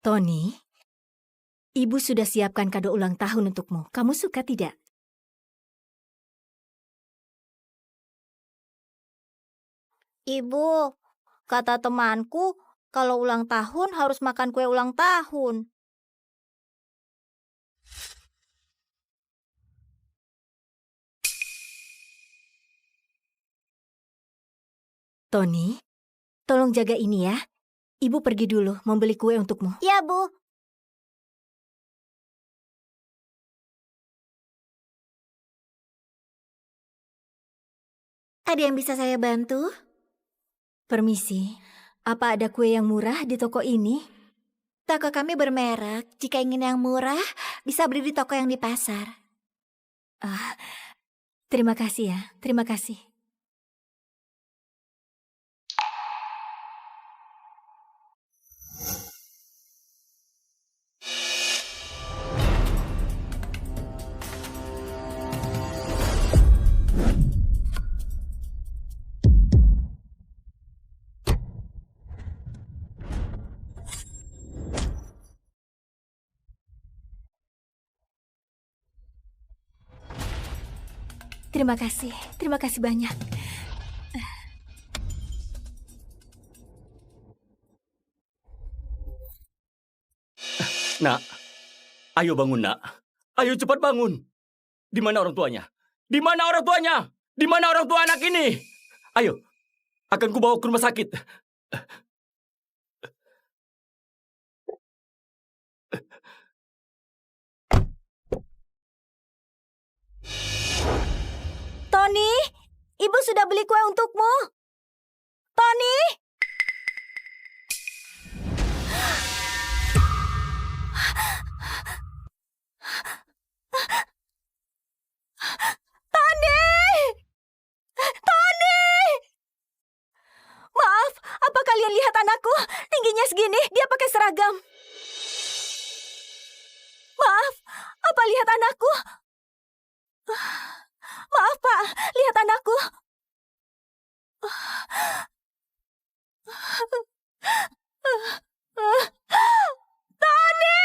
Tony, Ibu sudah siapkan kado ulang tahun untukmu. Kamu suka tidak? Ibu, kata temanku, kalau ulang tahun harus makan kue ulang tahun. Tony, tolong jaga ini ya. Ibu pergi dulu membeli kue untukmu. Ya, Bu. Ada yang bisa saya bantu? Permisi, apa ada kue yang murah di toko ini? Toko kami bermerek. Jika ingin yang murah, bisa beli di toko yang di pasar. Terima kasih ya, terima kasih. Terima kasih banyak. Nak, ayo bangun, Nak. Ayo cepat bangun. Di mana orang tuanya? Di mana orang tuanya? Di mana orang tua anak ini? Ayo, akan kubawa ke rumah sakit. Tony, Ibu sudah beli kue untukmu. Tony! Maaf, apa kalian lihat anakku? Tingginya segini, dia pakai seragam. Maaf, apa lihat anakku? Maaf, Pak, lihat anakku. Tony!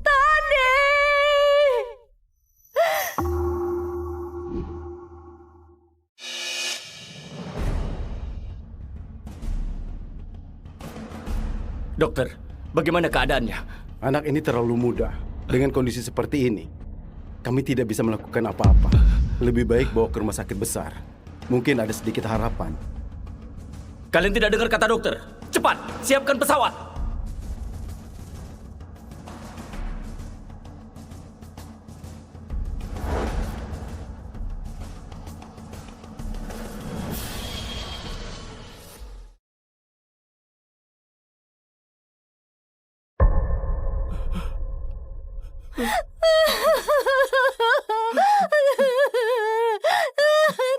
Tony! Dokter, bagaimana keadaannya? Anak ini terlalu muda. Dengan kondisi seperti ini, kami tidak bisa melakukan apa-apa. Lebih baik bawa ke rumah sakit besar. Mungkin ada sedikit harapan. Kalian tidak dengar kata dokter? Cepat, siapkan pesawat.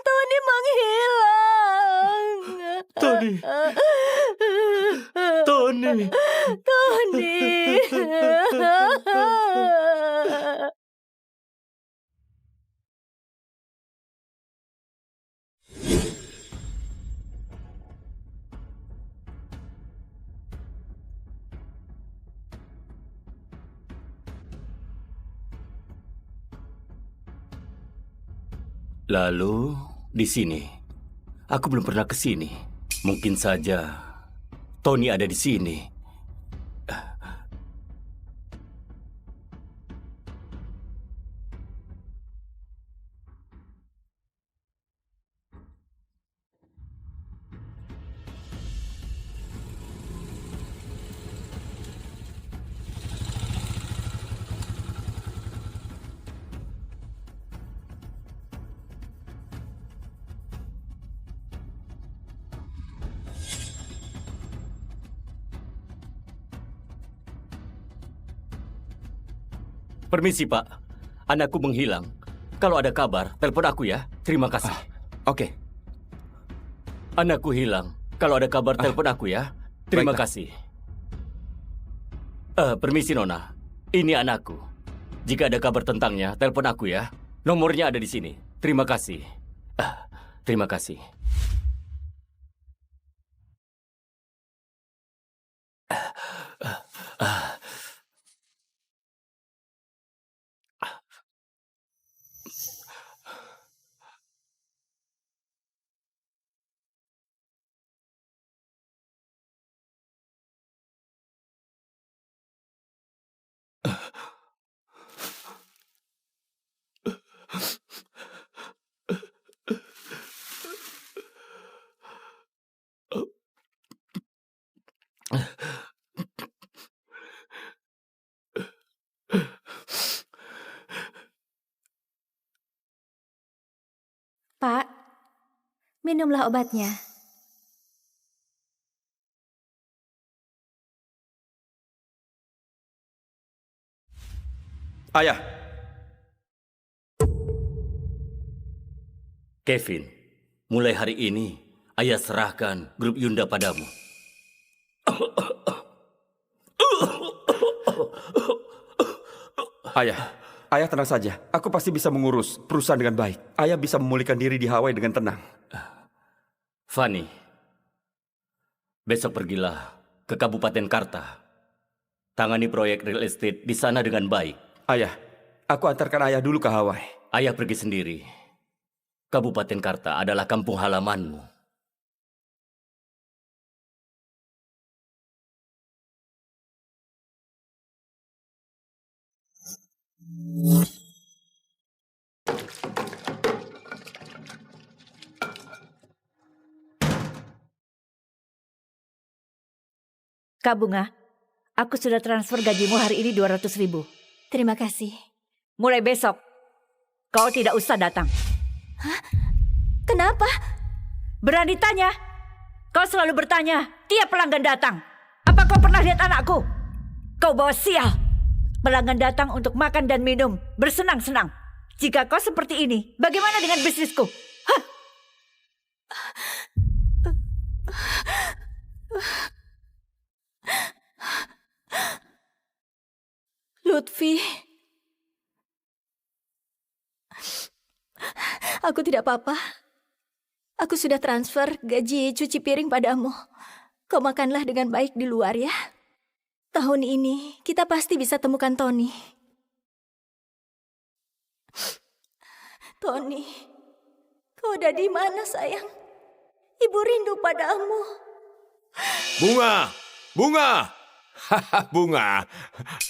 Tony menghilang. Tony. Tony. Tony. Lalu, di sini. Aku belum pernah ke sini. Mungkin saja Tony ada di sini. Permisi, Pak. Anakku menghilang. Kalau ada kabar, telepon aku ya. Terima kasih. Oke. Anakku hilang. Kalau ada kabar, telepon aku ya. Terima Baiklah. kasih. Permisi, Nona. Ini anakku. Jika ada kabar tentangnya, telepon aku ya. Nomornya ada di sini. Terima kasih. Terima kasih. Minumlah obatnya. Ayah, Kevin, mulai hari ini ayah serahkan grup Yunda padamu. Ayah tenang saja. Aku pasti bisa mengurus perusahaan dengan baik. Ayah bisa memulihkan diri di Hawaii dengan tenang. Fanny, besok pergilah ke Kabupaten Karta. Tangani proyek real estate di sana dengan baik. Ayah, aku antarkan ayah dulu ke Hawaii. Ayah pergi sendiri. Kabupaten Karta adalah kampung halamanmu. Kak Bunga, aku sudah transfer gajimu hari ini 200.000. Terima kasih. Mulai besok, kau tidak usah datang. Kenapa? Berani tanya? Kau selalu bertanya, tiap pelanggan datang. Apa kau pernah lihat anakku? Kau bawa sial. Pelanggan datang untuk makan dan minum, bersenang-senang. Jika kau seperti ini, bagaimana dengan bisnisku? Hah? Lutfi. Aku tidak apa-apa. Aku sudah transfer gaji cuci piring padamu. Kau makanlah dengan baik di luar ya. Tahun ini kita pasti bisa temukan Tony. Tony, kau udah di mana sayang? Ibu rindu padamu. Bunga! Bunga! Bunga,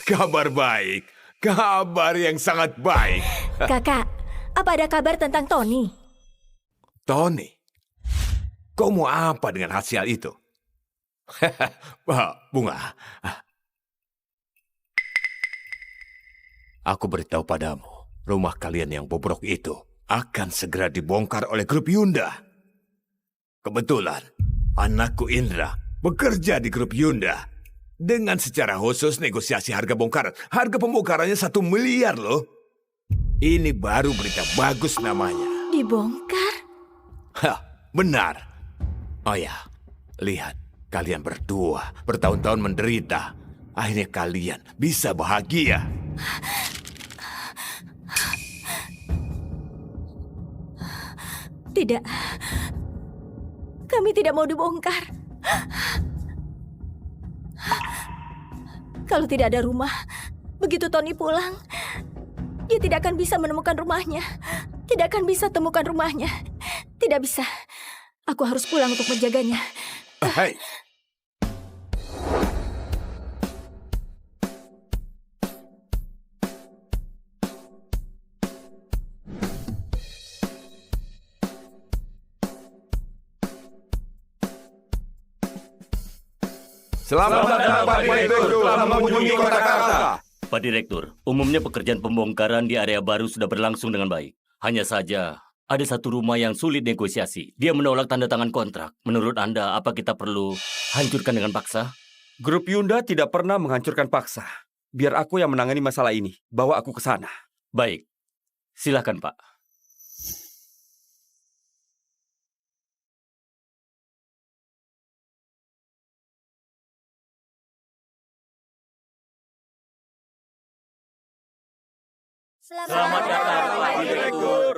kabar baik. Kabar yang sangat baik. Kakak, apa ada kabar tentang Tony? Tony, kau mau apa dengan hasil itu? Bunga, aku beritahu padamu, rumah kalian yang bobrok itu akan segera dibongkar oleh grup Yunda. Kebetulan, anakku Indra bekerja di grup Yunda. Dengan secara khusus negosiasi harga bongkaran. Harga pembongkarannya 1 miliar loh. Ini baru berita bagus namanya. Dibongkar? Hah, benar. Oh ya, lihat. Kalian berdua bertahun-tahun menderita. Akhirnya kalian bisa bahagia. Tidak. Kami tidak mau dibongkar. Kalau tidak ada rumah, begitu Tony pulang, dia tidak akan bisa menemukan rumahnya. Tidak akan bisa temukan rumahnya. Tidak bisa. Aku harus pulang untuk menjaganya. Hai. Selamat datang Pak Direktur, telah mengunjungi Kota Karta. Pak Direktur, umumnya pekerjaan pembongkaran di area baru sudah berlangsung dengan baik. Hanya saja, ada satu rumah yang sulit negosiasi. Dia menolak tanda tangan kontrak. Menurut Anda, apa kita perlu hancurkan dengan paksa? Grup Yunda tidak pernah menghancurkan paksa. Biar aku yang menangani masalah ini. Bawa aku ke sana. Baik, silakan Pak. Selamat datang, Pak Direktur.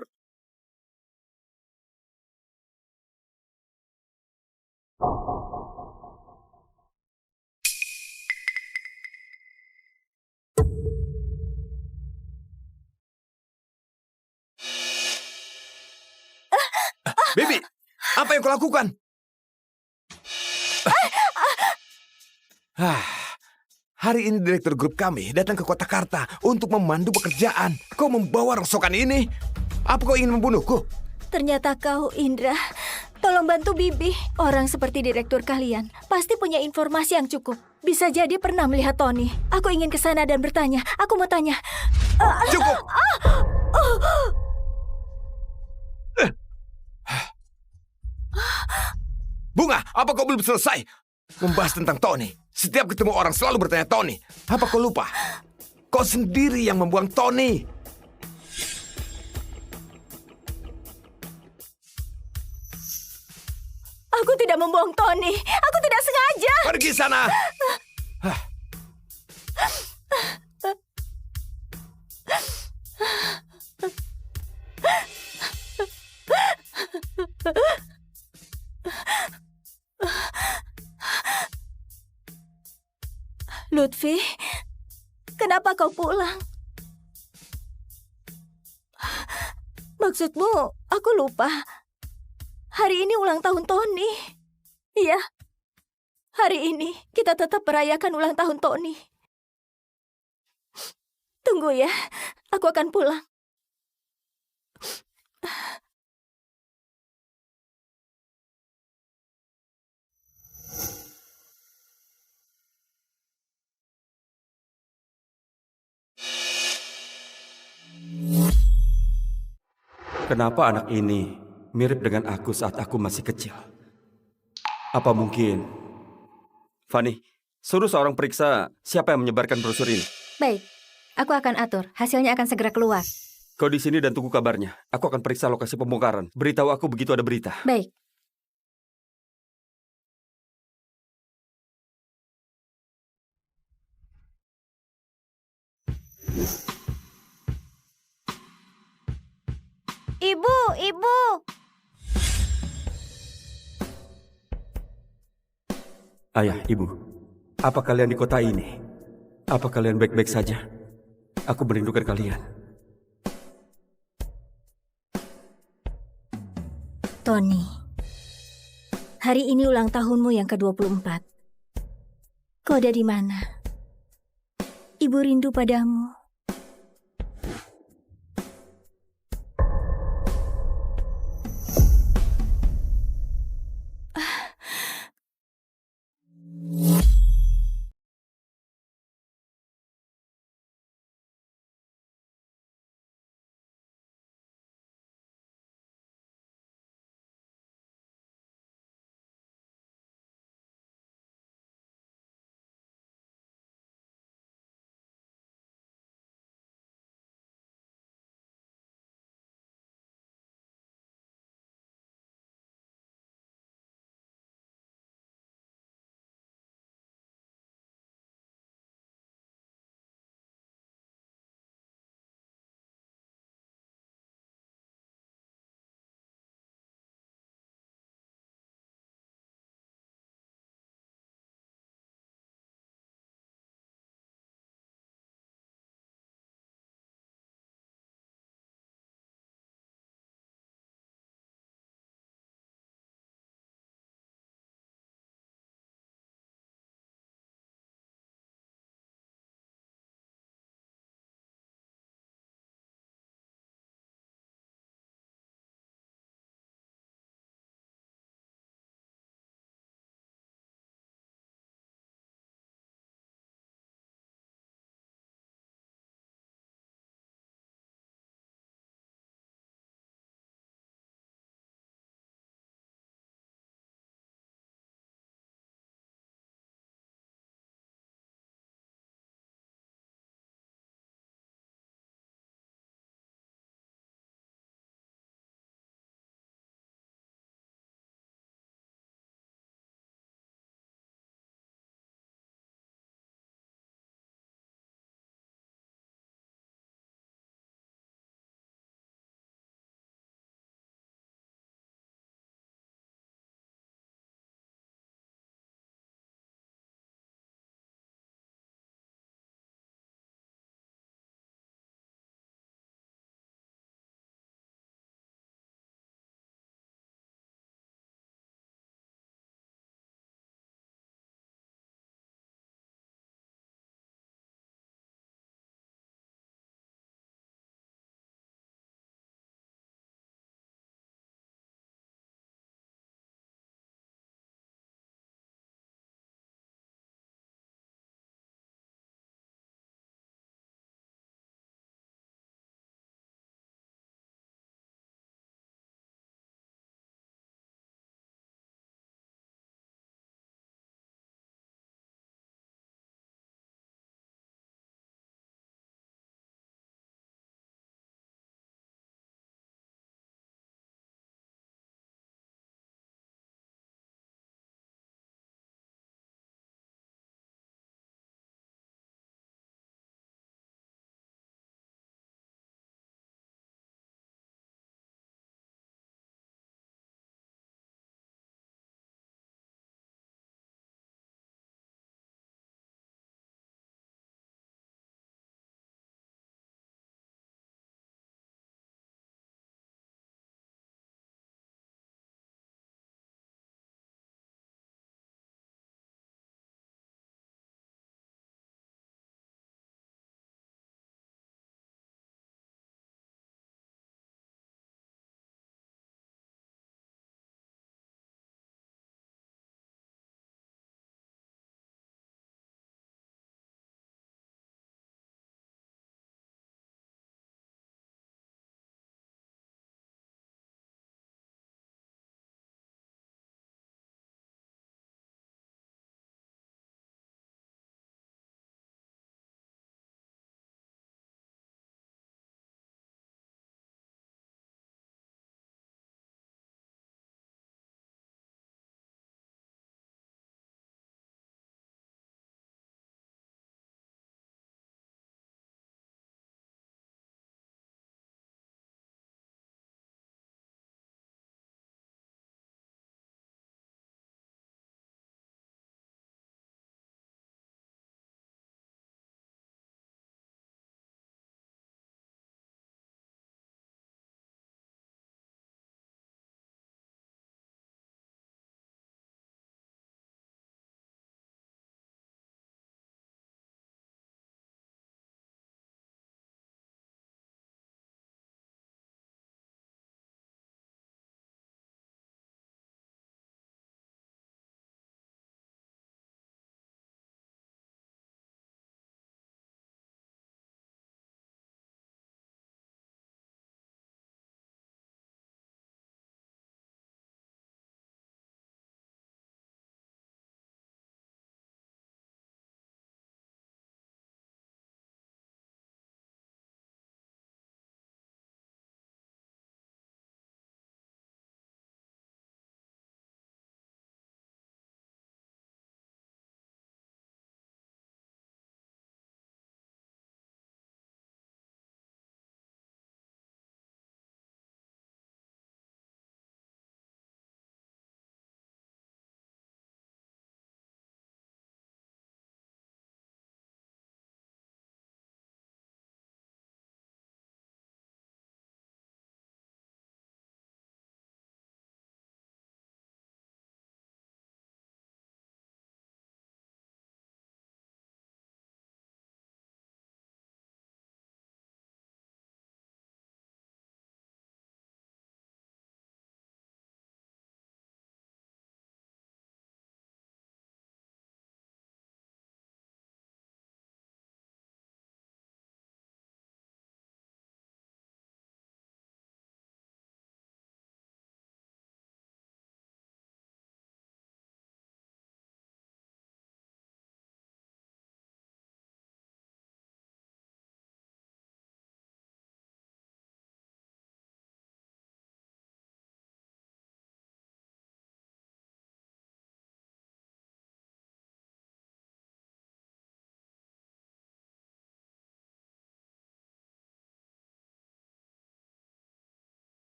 Bibi, apa yang kau lakukan? Hari ini direktur grup kami datang ke Kota Karta untuk memandu pekerjaan. Kau membawa rongsokan ini? Apa kau ingin membunuhku? Ternyata kau, Indra. Tolong bantu Bibi. Orang seperti direktur kalian pasti punya informasi yang cukup. Bisa jadi pernah melihat Tony. Aku ingin ke sana dan bertanya. Aku mau tanya. Cukup! Apa kau belum selesai membahas tentang Tony? Setiap ketemu orang selalu bertanya Tony. Apa kau lupa? Kau sendiri yang membuang Tony. Aku tidak membuang Tony. Aku tidak sengaja. Pergi sana. Lutfi, kenapa kau pulang? Maksudmu, aku lupa. Hari ini ulang tahun Tony. Iya, hari ini kita tetap merayakan ulang tahun Tony. Tunggu ya, aku akan pulang. Kenapa anak ini mirip dengan aku saat aku masih kecil? Apa mungkin... Fanny, suruh seorang periksa siapa yang menyebarkan brosur ini. Baik, aku akan atur. Hasilnya akan segera keluar. Kau di sini dan tunggu kabarnya. Aku akan periksa lokasi pembongkaran. Beritahu aku begitu ada berita. Baik. Ibu, ibu. Ayah, ibu, apa kalian di kota ini? Apa kalian baik-baik saja? Aku merindukan kalian. Tony, hari ini ulang tahunmu yang ke-24. Kau ada di mana? Ibu rindu padamu.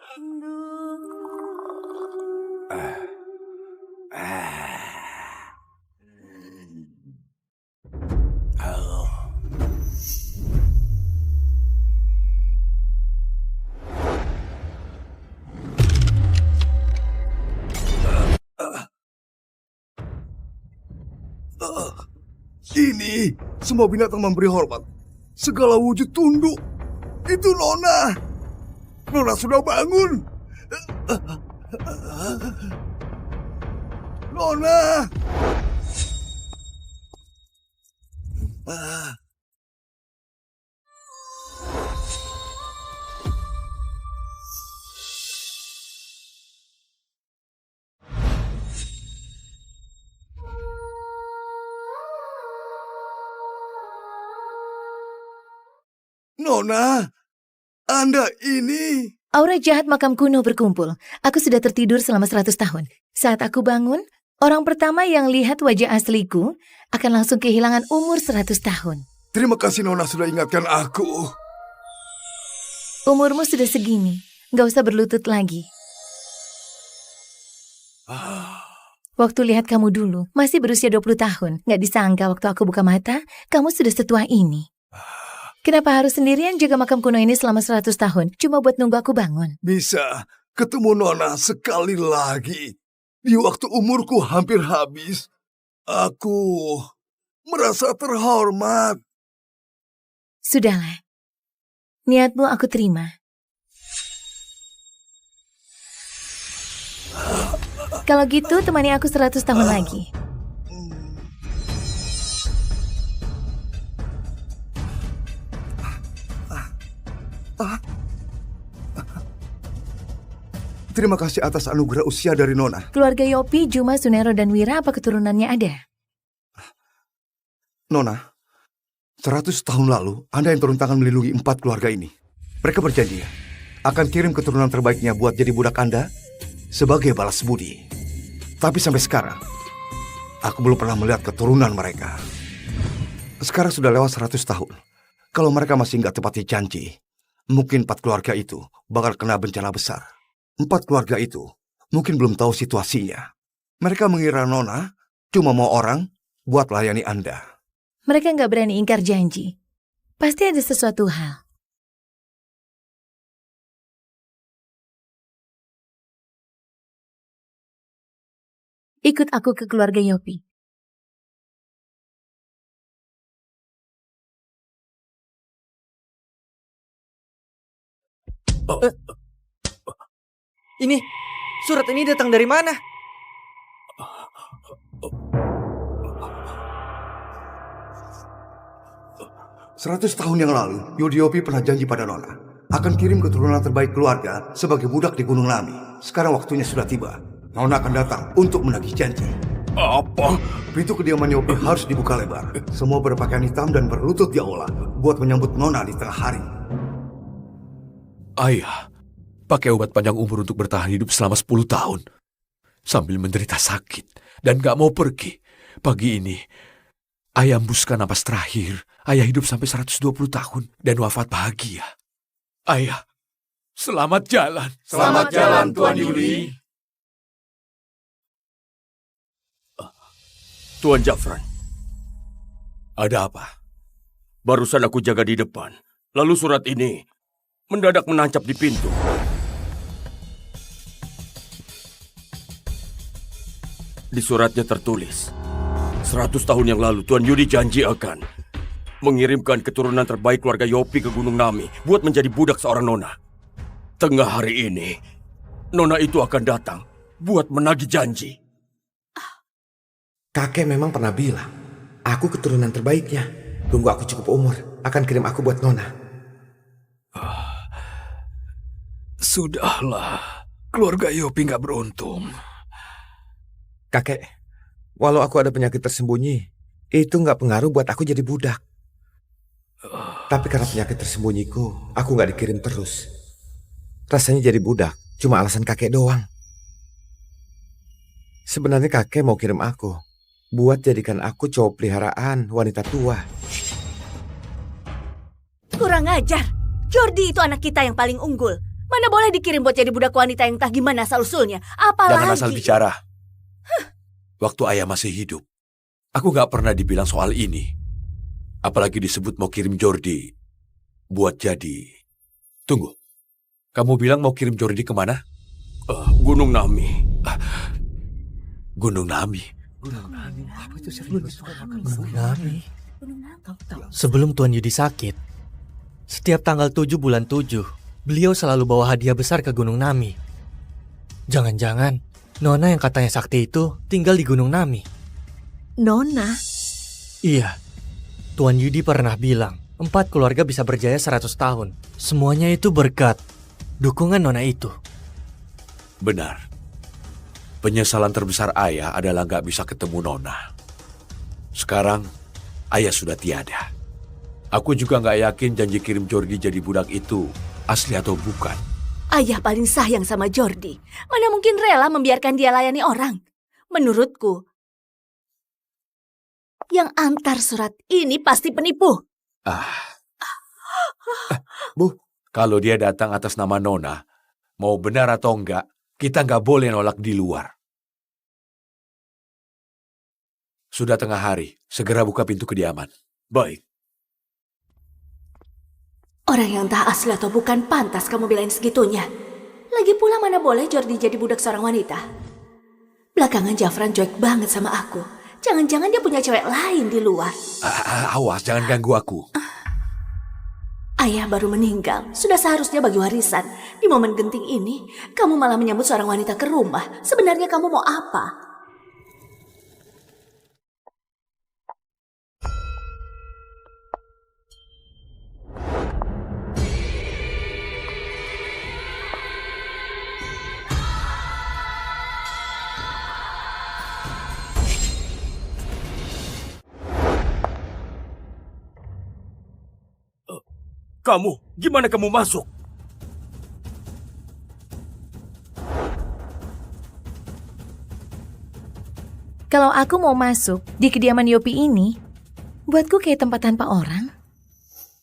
Ini semua binatang memberi hormat. Segala wujud tunduk. Itu Nona. Nona sudah bangun. Nona. Nona, Anda ini... Aura jahat makam kuno berkumpul. Aku sudah tertidur selama 100 tahun. Saat aku bangun, orang pertama yang lihat wajah asliku akan langsung kehilangan umur 100 tahun. Terima kasih Nona sudah ingatkan aku. Umurmu sudah segini, nggak usah berlutut lagi. Waktu lihat kamu dulu, masih berusia 20 tahun. Nggak disangka waktu aku buka mata, kamu sudah setua ini. Kenapa harus sendirian jaga makam kuno ini selama 100 tahun? Cuma buat nunggu aku bangun. Bisa ketemu Nona sekali lagi. Di waktu umurku hampir habis, aku merasa terhormat. Sudahlah. Niatmu aku terima. Kalau gitu, temani aku 100 tahun lagi. Terima kasih atas anugerah usia dari Nona. Keluarga Yopi, Juma, Sunero, dan Wira, apa keturunannya ada? Nona, 100 tahun lalu, Anda yang turun tangan melindungi 4 keluarga ini. Mereka berjanji akan kirim keturunan terbaiknya buat jadi budak Anda sebagai balas budi. Tapi sampai sekarang, aku belum pernah melihat keturunan mereka. Sekarang sudah lewat 100 tahun. Kalau mereka masih nggak tepati janji, mungkin 4 keluarga itu bakal kena bencana besar. 4 keluarga itu mungkin belum tahu situasinya. Mereka mengira Nona cuma mau orang buat layani Anda. Mereka nggak berani ingkar janji. Pasti ada sesuatu hal. Ikut aku ke keluarga Yopi. Ini, surat ini datang dari mana? Seratus tahun yang lalu, Yudhiopi pernah janji pada Nona akan kirim keturunan terbaik keluarga sebagai budak di Gunung Nami. Sekarang waktunya sudah tiba. Nona akan datang untuk menagih janji. Apa? Pintu kediaman Yopi harus dibuka lebar. Semua berpakaian hitam dan berlutut di aula buat menyambut Nona di tengah hari. Ayah, pakai obat panjang umur untuk bertahan hidup selama 10 tahun. Sambil menderita sakit dan gak mau pergi. Pagi ini, ayah hembuskan napas terakhir. Ayah hidup sampai 120 tahun dan wafat bahagia. Ayah, selamat jalan. Selamat jalan, Tuan Yuli. Tuan Jafran, ada apa? Barusan aku jaga di depan, lalu surat ini mendadak menancap di pintu. Di suratnya tertulis, 100 tahun yang lalu Tuan Yudi janji akan mengirimkan keturunan terbaik keluarga Yopi ke Gunung Nami buat menjadi budak seorang Nona. Tengah hari ini, Nona itu akan datang buat menagih janji. Kakek memang pernah bilang, aku keturunan terbaiknya. Tunggu aku cukup umur, akan kirim aku buat Nona. Sudahlah, keluarga Yopi gak beruntung. Kakek, walau aku ada penyakit tersembunyi, itu gak pengaruh buat aku jadi budak. Tapi karena penyakit tersembunyiku, aku gak dikirim terus. Rasanya jadi budak, cuma alasan kakek doang. Sebenarnya kakek mau kirim aku buat jadikan aku cowok peliharaan wanita tua. Kurang ajar. Jordi itu anak kita yang paling unggul. Mana boleh dikirim buat jadi budak wanita yang entah gimana asal-usulnya. Apalagi... Jangan asal bicara. Waktu ayah masih hidup, aku gak pernah dibilang soal ini. Apalagi disebut mau kirim Jordi buat jadi... Tunggu, kamu bilang mau kirim Jordi kemana? Gunung Nami. Gunung Nami. Gunung Nami. Sebelum Tuan Yudi sakit, setiap tanggal 7 bulan 7, beliau selalu bawa hadiah besar ke Gunung Nami. Jangan-jangan Nona yang katanya sakti itu tinggal di Gunung Nami. Nona? Iya, Tuan Yudi pernah bilang 4 keluarga bisa berjaya 100 tahun. Semuanya itu berkat dukungan Nona itu. Benar. Penyesalan terbesar ayah adalah gak bisa ketemu Nona. Sekarang, ayah sudah tiada. Aku juga gak yakin janji kirim Jordi jadi budak itu asli atau bukan. Ayah paling sayang sama Jordi. Mana mungkin rela membiarkan dia layani orang? Menurutku, yang antar surat ini pasti penipu. Bu, kalau dia datang atas nama Nona, mau benar atau enggak, kita nggak boleh nolak di luar. Sudah tengah hari, segera buka pintu kediaman. Baik. Orang yang entah asli atau bukan pantas kamu belain segitunya. Lagi pula mana boleh Jordi jadi budak seorang wanita. Belakangan Jafran cuek banget sama aku. Jangan-jangan dia punya cewek lain di luar. Awas, jangan ganggu aku. Ayah baru meninggal, sudah seharusnya bagi warisan. Di momen genting ini, kamu malah menyambut seorang wanita ke rumah. Sebenarnya kamu mau apa? Gimana kamu masuk? Kalau aku mau masuk di kediaman Yopi ini, buatku kayak tempat tanpa orang.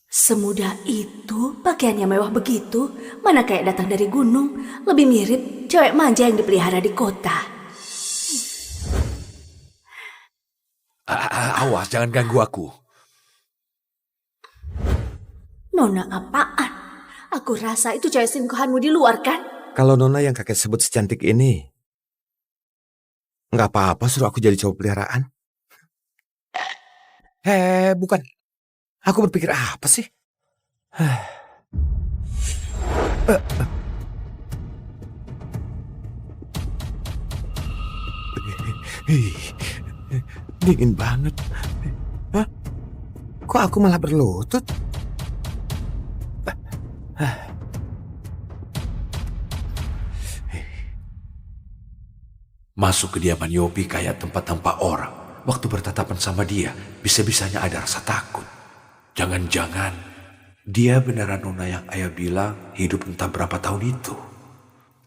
Semudah itu, pakaiannya mewah begitu, mana kayak datang dari gunung, lebih mirip cewek manja yang dipelihara di kota. Awas, jangan ganggu aku. Nona apaan? Aku rasa itu cewek selingkuhanmu di luar kan? Kalau Nona yang kakek sebut secantik ini, nggak apa-apa suruh aku jadi cowok peliharaan. Bukan. Aku berpikir apa sih? Dingin banget. Hah? Kok aku malah berlutut? Masuk kediaman Yopi kayak tempat tanpa orang. Waktu bertatapan sama dia, bisa-bisanya ada rasa takut. Jangan-jangan dia beneran Nona yang ayah bilang hidup entah berapa tahun itu.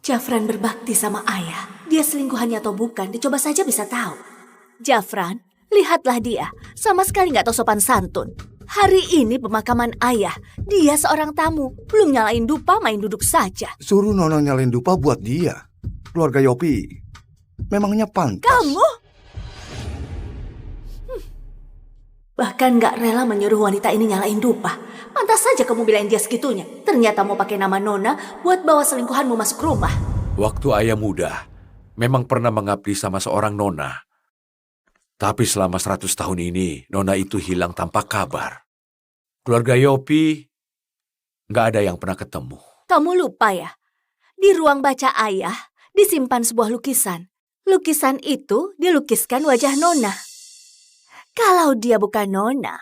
Jafran berbakti sama ayah. Dia selingkuhannya atau bukan, dicoba saja bisa tahu. Jafran, lihatlah dia. Sama sekali nggak tahu sopan santun. Hari ini pemakaman ayah. Dia seorang tamu. Belum nyalain dupa, main duduk saja. Suruh Nona nyalain dupa buat dia. Keluarga Yopi memangnya pantas. Kamu? Bahkan nggak rela menyuruh wanita ini nyalain dupa. Pantas saja kamu bilain dia segitunya. Ternyata mau pakai nama Nona buat bawa selingkuhanmu masuk rumah. Waktu ayah muda, memang pernah mengabdi sama seorang Nona. Tapi selama 100 tahun ini, Nona itu hilang tanpa kabar. Keluarga Yopi nggak ada yang pernah ketemu. Kamu lupa ya? Di ruang baca ayah disimpan sebuah lukisan. Lukisan itu dilukiskan wajah Nona. Kalau dia bukan Nona,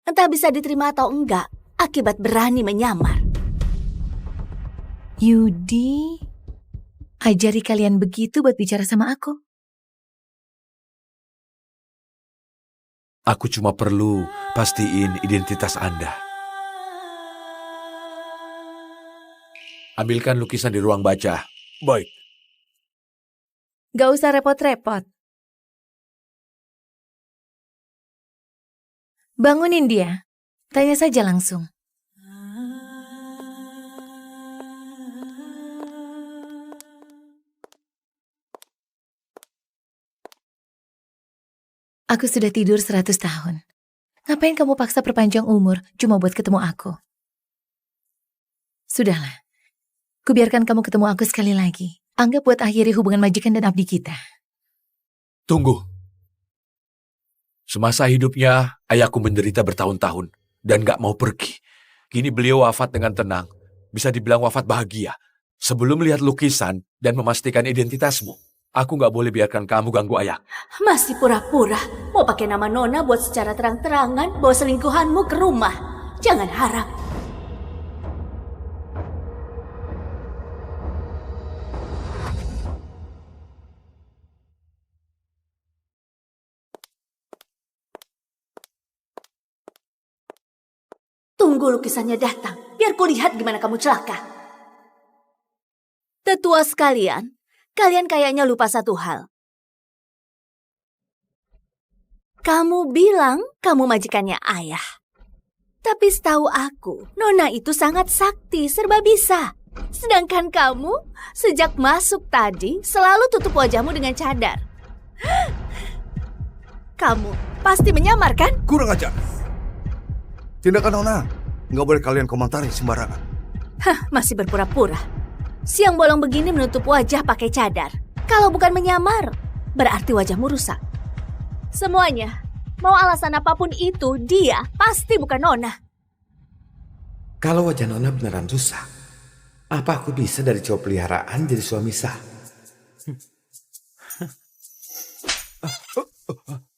entah bisa diterima atau enggak, akibat berani menyamar. Yudi, ajari kalian begitu buat bicara sama aku. Aku cuma perlu pastiin identitas Anda. Ambilkan lukisan di ruang baca. Baik. Gak usah repot-repot. Bangunin dia. Tanya saja langsung. Aku sudah tidur 100 tahun. Ngapain kamu paksa perpanjang umur cuma buat ketemu aku? Sudahlah. Kubiarkan kamu ketemu aku sekali lagi. Anggap buat akhiri hubungan majikan dan abdi kita. Tunggu. Semasa hidupnya, ayahku menderita bertahun-tahun dan gak mau pergi. Kini beliau wafat dengan tenang. Bisa dibilang wafat bahagia. Sebelum melihat lukisan dan memastikan identitasmu, aku gak boleh biarkan kamu ganggu ayah. Masih pura-pura. Mau pakai nama Nona buat secara terang-terangan bawa selingkuhanmu ke rumah. Jangan harap. Tunggu lukisannya datang, biar kulihat gimana kamu celaka. Tetua sekalian, kalian kayaknya lupa satu hal. Kamu bilang kamu majikannya ayah. Tapi setahu aku, Nona itu sangat sakti, serba bisa. Sedangkan kamu, sejak masuk tadi, selalu tutup wajahmu dengan cadar. Kamu pasti menyamar, kan? Kurang ajar. Tindakan Nona, nggak boleh kalian komentari sembarangan. Hah, masih berpura-pura. Siang bolong begini menutup wajah pakai cadar. Kalau bukan menyamar, berarti wajahmu rusak. Semuanya, mau alasan apapun itu, dia pasti bukan Nona. Kalau wajah Nona beneran rusak, apa aku bisa dari cowok peliharaan jadi suami sah?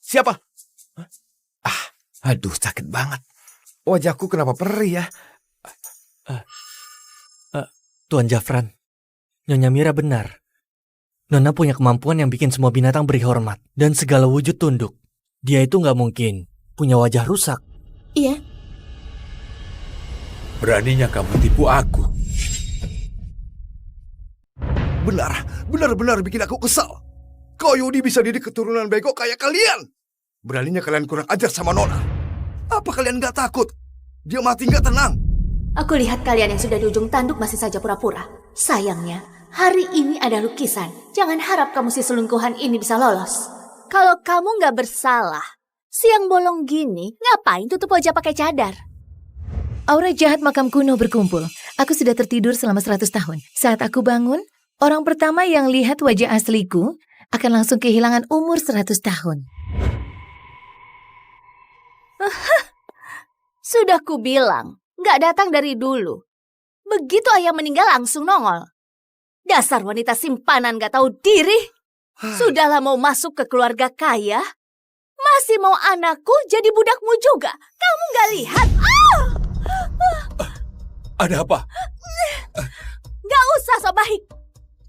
Siapa? Aduh, sakit banget. Wajahku kenapa perih ya? Tuan Jafran, Nyonya Mira benar. Nona punya kemampuan yang bikin semua binatang beri hormat dan segala wujud tunduk. Dia itu nggak mungkin punya wajah rusak. Iya. Beraninya kamu tipu aku. Benar-benar bikin aku kesal. Kau Yudi bisa didik keturunan bego kayak kalian. Beraninya kalian kurang ajar sama Nona. Apa kalian nggak takut? Dia mati nggak tenang. Aku lihat kalian yang sudah di ujung tanduk masih saja pura-pura. Sayangnya, hari ini ada lukisan. Jangan harap kamu si selingkuhan ini bisa lolos. Kalau kamu nggak bersalah, siang bolong gini, ngapain tutup wajah pakai cadar? Aura jahat makam kuno berkumpul. Aku sudah tertidur selama 100 tahun. Saat aku bangun, orang pertama yang lihat wajah asliku akan langsung kehilangan umur 100 tahun. Sudah kubilang, nggak datang dari dulu. Begitu ayah meninggal langsung nongol. Dasar wanita simpanan nggak tahu diri. Sudahlah mau masuk ke keluarga kaya, masih mau anakku jadi budakmu juga. Kamu nggak lihat? Ada apa? Nggak usah so baik.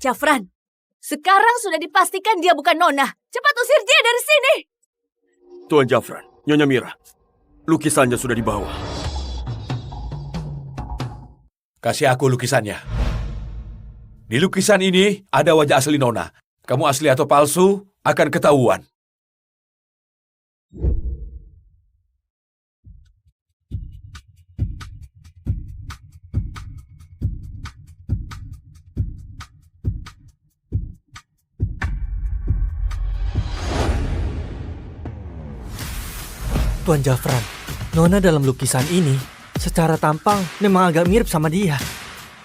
Jafran, sekarang sudah dipastikan dia bukan Nona. Cepat usir dia dari sini. Tuan Jafran, Nyonya Mira, lukisannya sudah dibawa. Kasih aku lukisannya. Di lukisan ini ada wajah asli Nona. Kamu asli atau palsu akan ketahuan. Tuan Jafran, Nona dalam lukisan ini secara tampang memang agak mirip sama dia.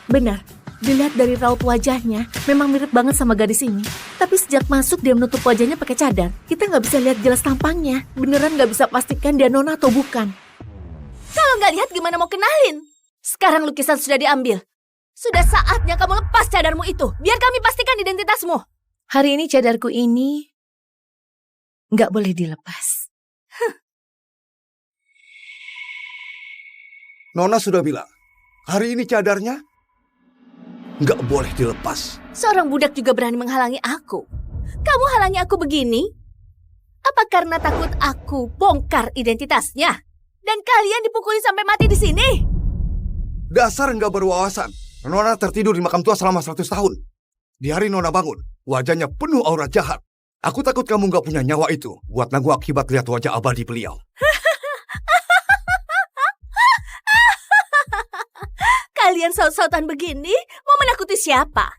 Benar, dilihat dari raut wajahnya, memang mirip banget sama gadis ini. Tapi sejak masuk dia menutup wajahnya pakai cadar. Kita nggak bisa lihat jelas tampangnya. Beneran nggak bisa pastikan dia Nona atau bukan. Kalau nggak lihat gimana mau kenalin? Sekarang lukisan sudah diambil. Sudah saatnya kamu lepas cadarmu itu. Biar kami pastikan identitasmu. Hari ini cadarku ini nggak boleh dilepas. Nona sudah bilang, hari ini cadarnya nggak boleh dilepas. Seorang budak juga berani menghalangi aku. Kamu halangi aku begini? Apa karena takut aku bongkar identitasnya? Dan kalian dipukuli sampai mati di sini? Dasar nggak berwawasan. Nona tertidur di makam tua selama 100 tahun. Di hari Nona bangun, wajahnya penuh aura jahat. Aku takut kamu nggak punya nyawa itu buat nanggung akibat lihat wajah abadi beliau. Kalian saut-sautan begini mau menakuti siapa?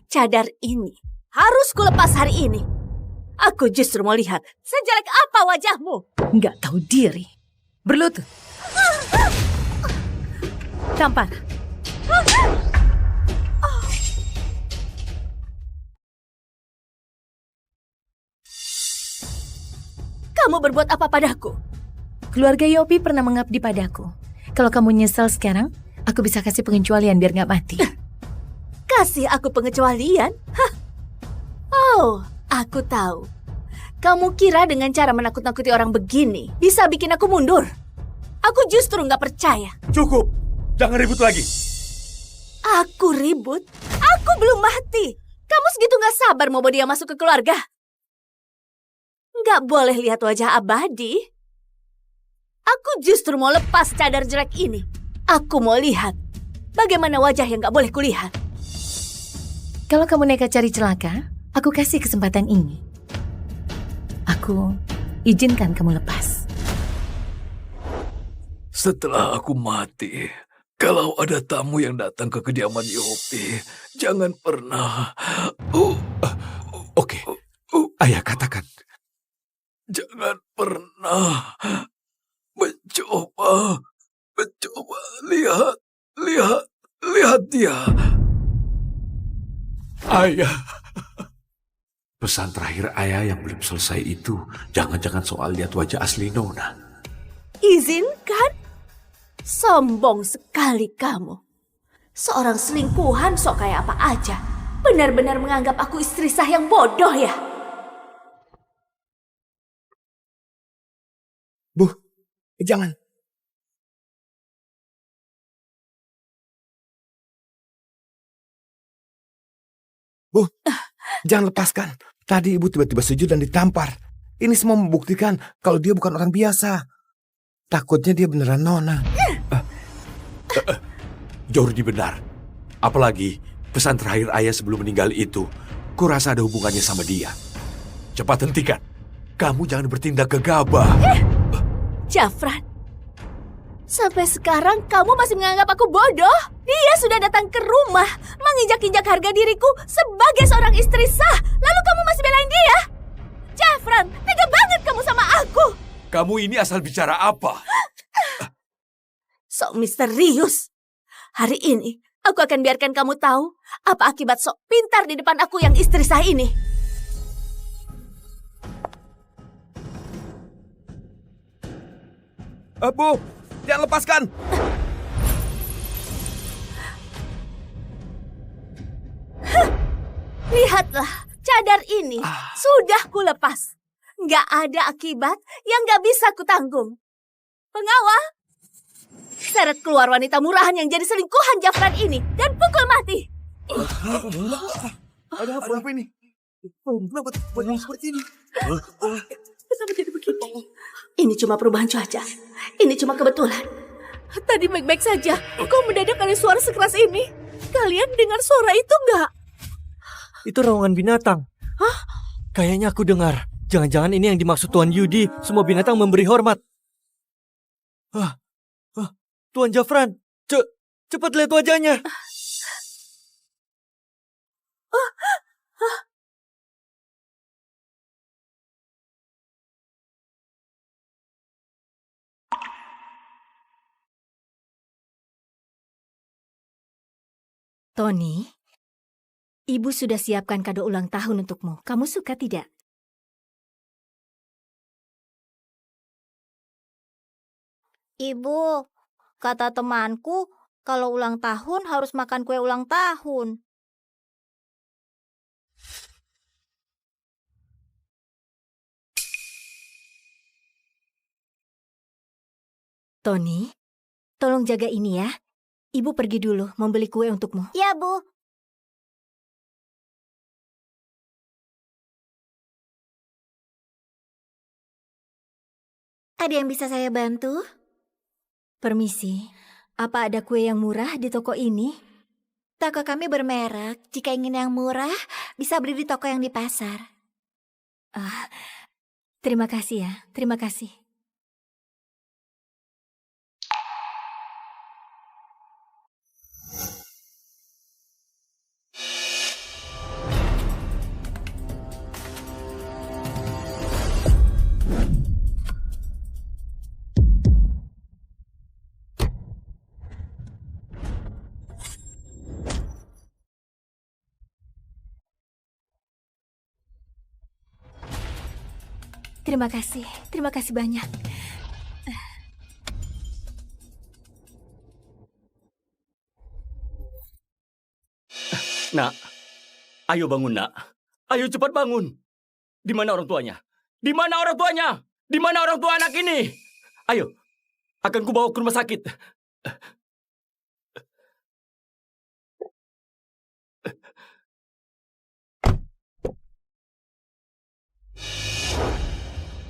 Cadar ini harus kulepas hari ini. Aku justru mau lihat sejelek apa wajahmu. Nggak tahu diri. Berlutut. Tampar. Kamu berbuat apa padaku? Keluarga Yopi pernah mengabdi padaku. Kalau kamu nyesal sekarang, aku bisa kasih pengecualian biar nggak mati. Kasih aku pengecualian? Hah. Oh, aku tahu. Kamu kira dengan cara menakut-nakuti orang begini bisa bikin aku mundur? Aku justru nggak percaya. Cukup, jangan ribut lagi. Aku ribut? Aku belum mati. Kamu segitu nggak sabar mau bawa dia masuk ke keluarga? Nggak boleh lihat wajah abadi. Aku justru mau lepas cadar jelek ini. Aku mau lihat bagaimana wajah yang nggak boleh kulihat. Kalau kamu nekat cari celaka, aku kasih kesempatan ini. Aku izinkan kamu lepas. Setelah aku mati, kalau ada tamu yang datang ke kediaman Yopi, jangan pernah... Oke, ayah katakan. Jangan pernah mencoba lihat dia. Ayah. Pesan terakhir ayah yang belum selesai itu, jangan-jangan soal lihat wajah asli Nona. Izinkan? Sombong sekali kamu. Seorang selingkuhan sok kayak apa aja. Benar-benar menganggap aku istri sah yang bodoh ya? Bu, jangan. Bu, jangan lepaskan. Tadi ibu tiba-tiba sujud dan ditampar. Ini semua membuktikan kalau dia bukan orang biasa. Takutnya dia beneran Nona. Jordi benar. Apalagi pesan terakhir ayah sebelum meninggal itu, kurasa ada hubungannya sama dia. Cepat hentikan. Kamu jangan bertindak gegabah. Jafran, sampai sekarang kamu masih menganggap aku bodoh? Dia sudah datang ke rumah, menginjak-injak harga diriku sebagai seorang istri sah. Lalu kamu masih belain dia? Jafran, tega banget kamu sama aku. Kamu ini asal bicara apa? Sok misterius. Hari ini, aku akan biarkan kamu tahu apa akibat sok pintar di depan aku yang istri sah ini. Bu, jangan lepaskan. Lihatlah, cadar ini sudah kulepas. Nggak ada akibat yang nggak bisa kutanggung. Pengawal, seret keluar wanita murahan yang jadi selingkuhan Jafran ini dan pukul mati. Ada apa ini? Kenapa seperti ini? Kenapa jadi begini? Ini cuma perubahan cuaca. Ini cuma kebetulan. Tadi baik-baik saja. Kok mendadak ada suara sekeras ini? Kalian dengar suara itu nggak? Itu raungan binatang. Hah? Kayaknya aku dengar. Jangan-jangan ini yang dimaksud Tuan Yudi. Semua binatang memberi hormat. Tuan Jafran, cepat lihat wajahnya. Tony, Ibu sudah siapkan kado ulang tahun untukmu. Kamu suka tidak? Ibu, kata temanku, kalau ulang tahun harus makan kue ulang tahun. Tony, tolong jaga ini ya. Ibu pergi dulu membeli kue untukmu. Ya, Bu. Ada yang bisa saya bantu? Permisi, apa ada kue yang murah di toko ini? Toko kami bermerek. Jika ingin yang murah, bisa beli di toko yang di pasar. Terima kasih ya, terima kasih. Terima kasih banyak. Nak, ayo bangun, Nak. Ayo cepat bangun. Di mana orang tuanya? Di mana orang tuanya? Di mana orang tua anak ini? Ayo, akan kubawa ke rumah sakit.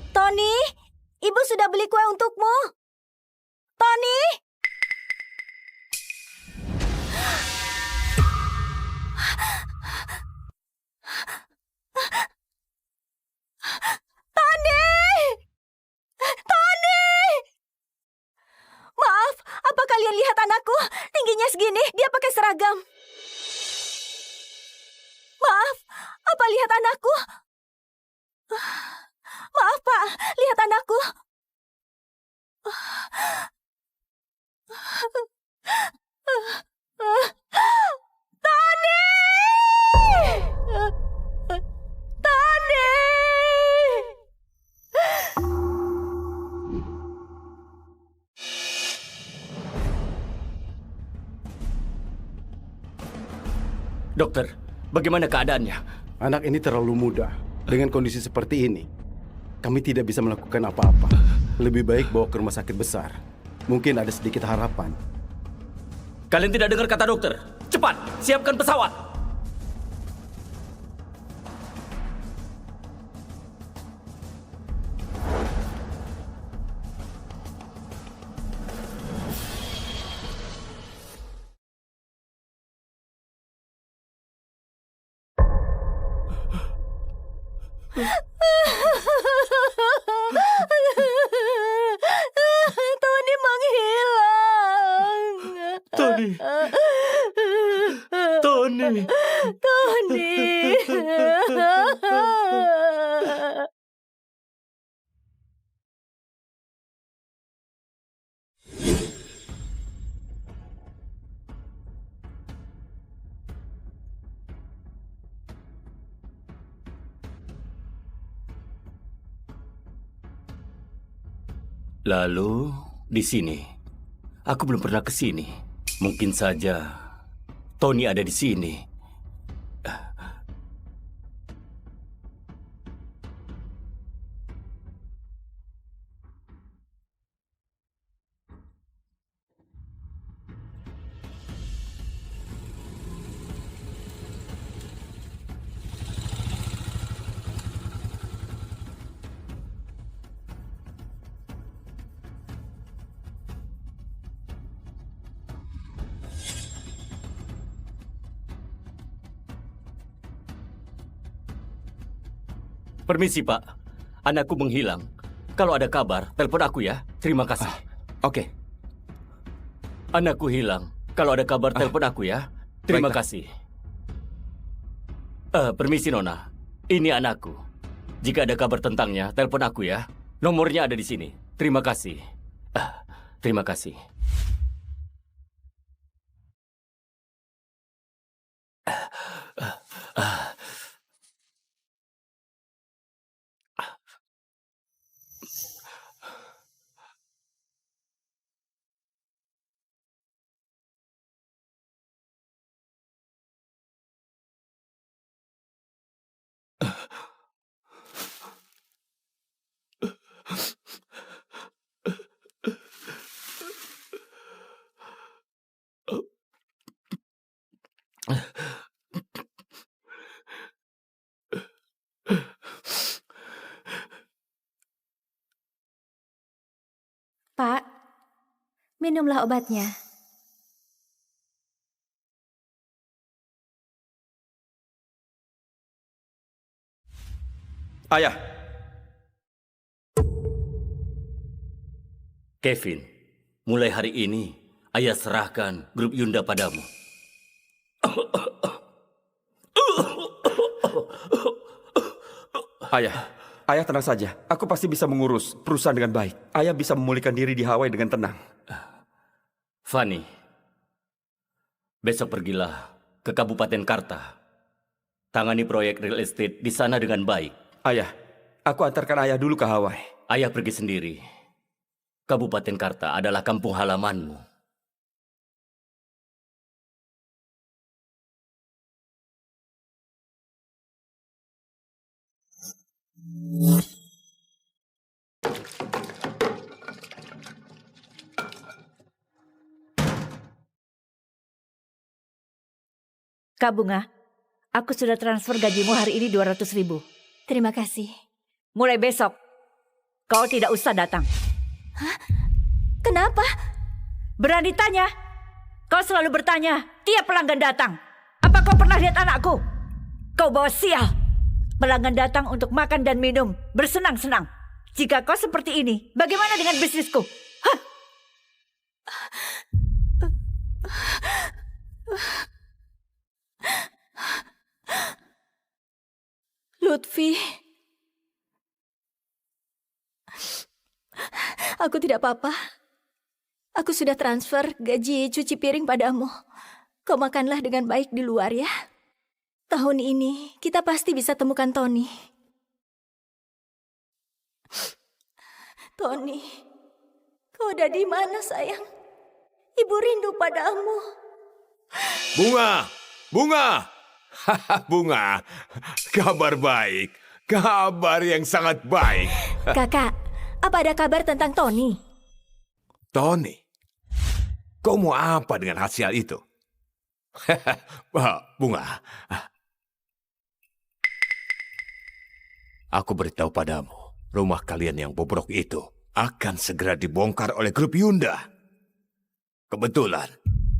Tony, ibu sudah beli kue untukmu. Tony! Tony! Tony! Maaf, apa kalian lihat anakku? Tingginya segini, dia pakai seragam. Maaf, apa lihat anakku? Maaf, Pak. Lihat anakku. Tony! Tony! Dokter, bagaimana keadaannya? Anak ini terlalu muda. Dengan kondisi seperti ini, kami tidak bisa melakukan apa-apa. Lebih baik bawa ke rumah sakit besar. Mungkin ada sedikit harapan. Kalian tidak dengar kata dokter? Cepat, siapkan pesawat. Tony menghilang. Tony. Tony. Tony. Lalu, di sini. Aku belum pernah ke sini. Mungkin saja Tony ada di sini. Permisi, Pak. Anakku menghilang. Kalau ada kabar, telepon aku ya. Terima kasih. Oke. Anakku hilang. Kalau ada kabar, telepon aku ya. Terima Baiklah. kasih. Permisi, Nona. Ini anakku. Jika ada kabar tentangnya, telepon aku ya. Nomornya ada di sini. Terima kasih. Terima kasih. Pak, minumlah obatnya. Ayah. Kevin, mulai hari ini, Ayah serahkan grup Yunda padamu. Ayah tenang saja. Aku pasti bisa mengurus perusahaan dengan baik. Ayah bisa memulihkan diri di Hawaii dengan tenang. Fanny, besok pergilah ke Kabupaten Karta. Tangani proyek real estate di sana dengan baik. Ayah, aku antarkan ayah dulu ke Hawaii. Ayah pergi sendiri. Kabupaten Karta adalah kampung halamanmu. Kak Bunga, aku sudah transfer gajimu hari ini 200.000. Terima kasih. Mulai besok, kau tidak usah datang. Kenapa? Berani tanya? Kau selalu bertanya, tiap pelanggan datang. Apa kau pernah lihat anakku? Kau bawa sial. Pelanggan datang untuk makan dan minum, bersenang-senang. Jika kau seperti ini, bagaimana dengan bisnisku? Hah? Lutfi. Aku tidak apa-apa. Aku sudah transfer gaji cuci piring padamu. Kau makanlah dengan baik di luar ya. Tahun ini kita pasti bisa temukan Tony. Tony, kau udah di mana sayang? Ibu rindu padamu. Bunga! Bunga! Bunga, kabar baik. Kabar yang sangat baik. Kakak, apa ada kabar tentang Tony? Tony, kau mau apa dengan hasil itu? Bunga, aku beritahu padamu, rumah kalian yang bobrok itu akan segera dibongkar oleh grup Yunda. Kebetulan,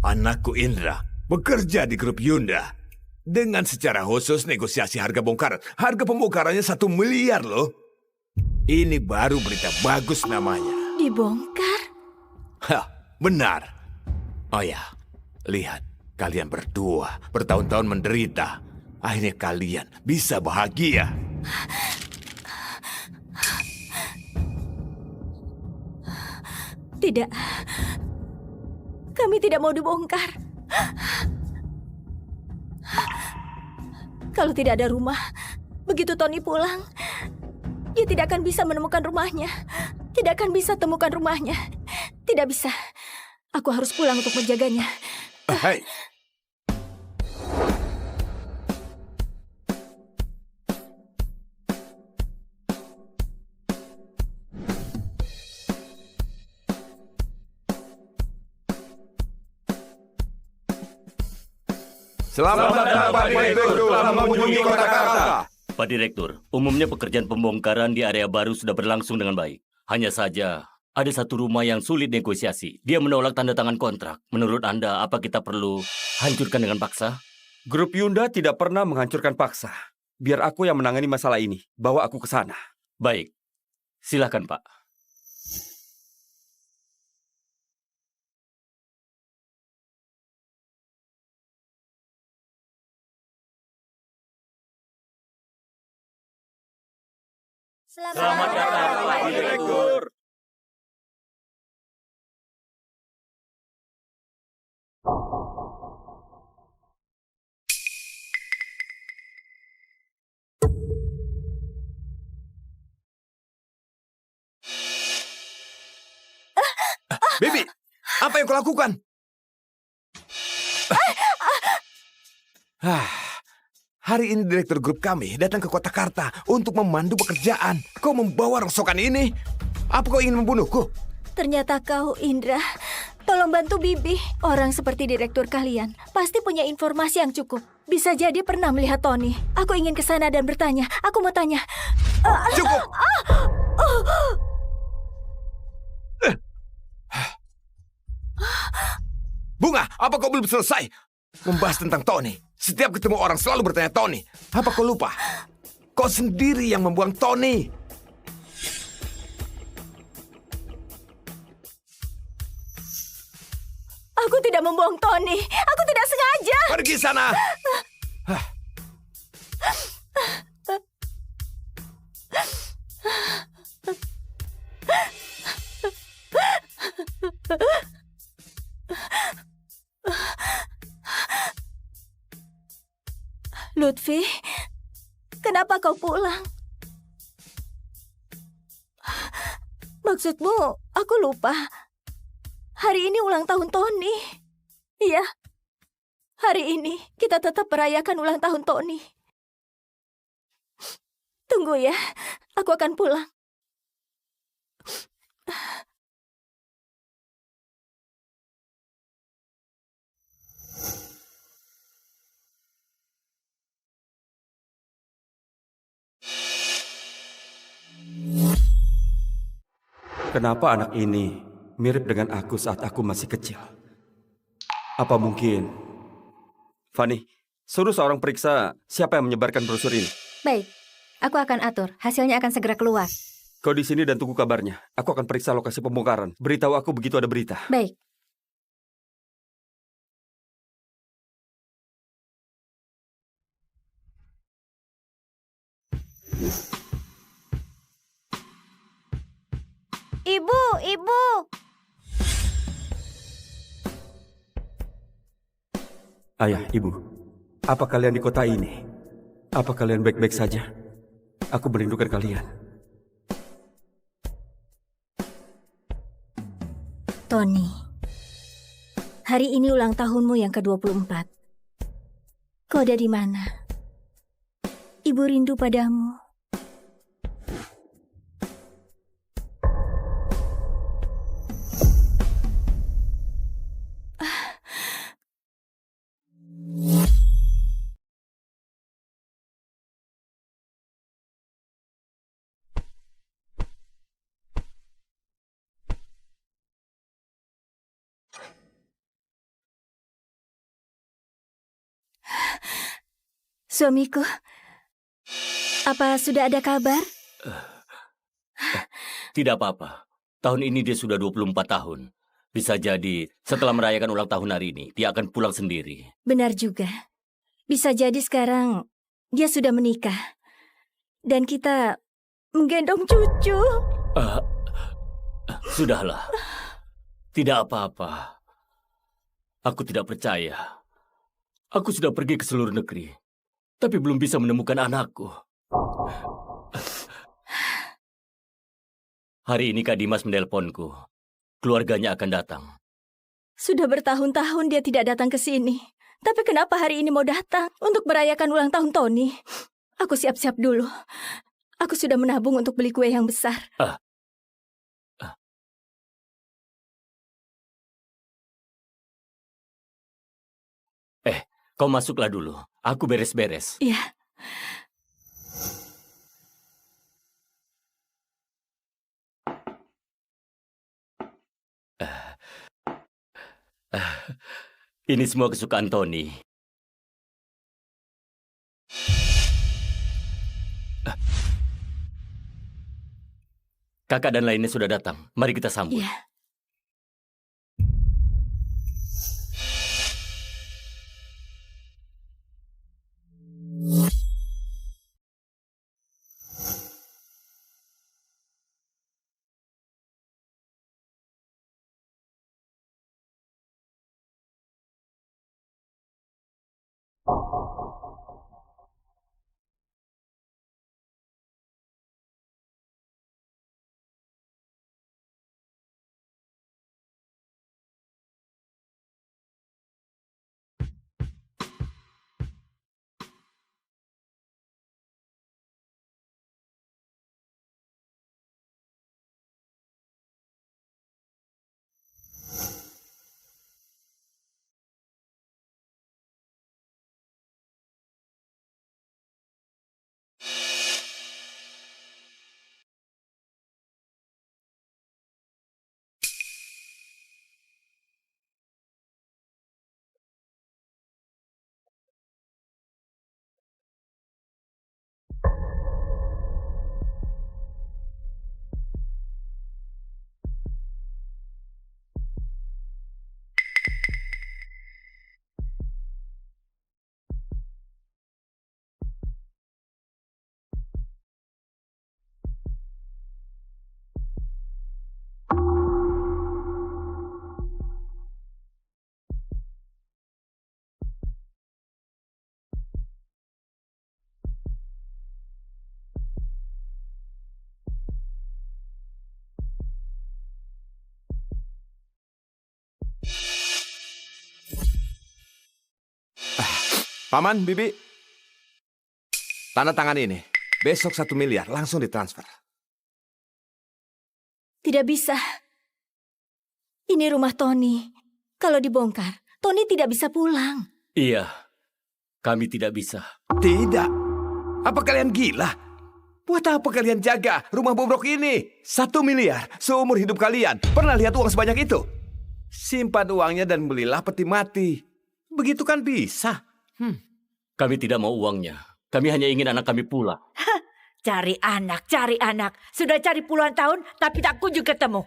anakku Indra bekerja di grup Yunda. Dengan secara khusus negosiasi harga bongkaran. Harga pembongkarannya 1 miliar loh. Ini baru berita bagus namanya. Dibongkar? Hah, benar. Oh ya, lihat. Kalian berdua bertahun-tahun menderita. Akhirnya kalian bisa bahagia. Tidak. Kami tidak mau dibongkar. Kalau tidak ada rumah, begitu Tony pulang, dia tidak akan bisa menemukan rumahnya. Tidak akan bisa temukan rumahnya. Tidak bisa. Aku harus pulang untuk menjaganya. Hai. Selamat datang Pak Direktur, selamat mengunjungi Kota Karta. Pak Direktur, umumnya pekerjaan pembongkaran di area baru sudah berlangsung dengan baik. Hanya saja, ada satu rumah yang sulit negosiasi. Dia menolak tanda tangan kontrak. Menurut Anda, apa kita perlu hancurkan dengan paksa? Grup Yunda tidak pernah menghancurkan paksa. Biar aku yang menangani masalah ini. Bawa aku ke sana. Baik, silakan Pak. Selamat datang, Pak Direktur. Bibi, apa yang kau lakukan? Hari ini direktur grup kami datang ke Kota Karta untuk memandu pekerjaan. Kau membawa rongsokan ini? Apa kau ingin membunuhku? Ternyata kau, Indra. Tolong bantu Bibi. Orang seperti direktur kalian pasti punya informasi yang cukup. Bisa jadi pernah melihat Tony. Aku ingin ke sana dan bertanya. Aku mau tanya. Cukup! Bunga, apa kau belum selesai membahas tentang Tony? Setiap ketemu orang selalu bertanya Tony. Apa kau lupa? Kau sendiri yang membuang Tony. Aku tidak membuang Tony. Aku tidak sengaja. Pergi sana. Lutfi, kenapa kau pulang? Maksudmu, aku lupa. Hari ini ulang tahun Tony. Iya, hari ini kita tetap merayakan ulang tahun Tony. Tunggu ya, aku akan pulang. Kenapa anak ini mirip dengan aku saat aku masih kecil? Apa mungkin... Fanny, suruh seorang periksa siapa yang menyebarkan brosur ini. Baik, aku akan atur. Hasilnya akan segera keluar. Kau di sini dan tunggu kabarnya. Aku akan periksa lokasi pembongkaran. Beritahu aku begitu ada berita. Baik. Ibu, ibu. Ayah, ibu, apa kalian di kota ini? Apa kalian baik-baik saja? Aku merindukan kalian. Tony, hari ini ulang tahunmu yang ke-24. Kau ada di mana? Ibu rindu padamu. Suamiku, apa sudah ada kabar? Tidak apa-apa. Tahun ini dia sudah 24 tahun. Bisa jadi setelah merayakan ulang tahun hari ini, dia akan pulang sendiri. Benar juga. Bisa jadi sekarang dia sudah menikah. Dan kita menggendong cucu. Sudahlah. Tidak apa-apa. Aku tidak percaya. Aku sudah pergi ke seluruh negeri, tapi belum bisa menemukan anakku. Hari ini Kak Dimas menelponku. Keluarganya akan datang. Sudah bertahun-tahun dia tidak datang ke sini. Tapi kenapa hari ini mau datang untuk merayakan ulang tahun Tony? Aku siap-siap dulu. Aku sudah menabung untuk beli kue yang besar. Kau masuklah dulu. Aku beres-beres. Iya. Ini semua kesukaan Tony. Kakak dan lainnya sudah datang. Mari kita sambut. Iya. Paman, Bibi. Tanda tangan ini. Besok 1 miliar langsung ditransfer. Tidak bisa. Ini rumah Tony. Kalau dibongkar, Tony tidak bisa pulang. Iya, kami tidak bisa. Tidak. Apa kalian gila? Buat apa kalian jaga rumah bobrok ini? 1 miliar seumur hidup kalian. Pernah lihat uang sebanyak itu? Simpan uangnya dan belilah peti mati. Begitu kan bisa. Kami tidak mau uangnya. Kami hanya ingin anak kami pulang. Cari anak, cari anak. Sudah cari puluhan tahun, tapi tak kunjung ketemu.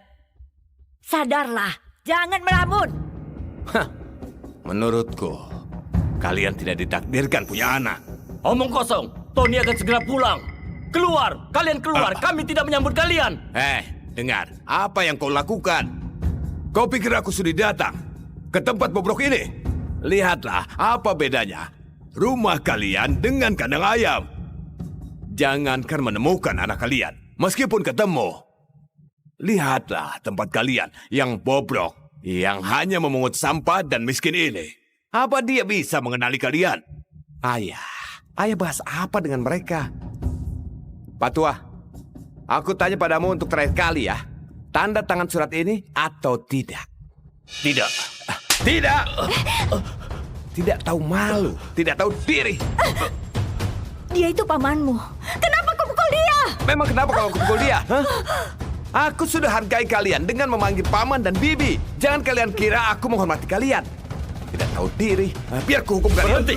Sadarlah, jangan melamun. Menurutku, kalian tidak ditakdirkan punya anak. Omong kosong, Tony akan segera pulang. Keluar, kalian keluar. Kami tidak menyambut kalian. Dengar, apa yang kau lakukan? Kau pikir aku sudah datang ke tempat bobrok ini? Lihatlah apa bedanya rumah kalian dengan kandang ayam. Jangankan menemukan anak kalian, meskipun ketemu, lihatlah tempat kalian yang bobrok, yang hanya memungut sampah dan miskin ini. Apa dia bisa mengenali kalian? Ayah bahas apa dengan mereka? Pak Tua, aku tanya padamu untuk terakhir kali ya. Tanda tangan surat ini atau tidak? Tidak. Tidak. Tidak tahu malu, tidak tahu diri. Dia itu pamanmu. Kenapa kau pukul dia? Memang kenapa kalau aku pukul dia? Aku sudah hargai kalian dengan memanggil paman dan bibi. Jangan kalian kira aku menghormati kalian. Tidak tahu diri. Biar ku hukum kalian. Berhenti.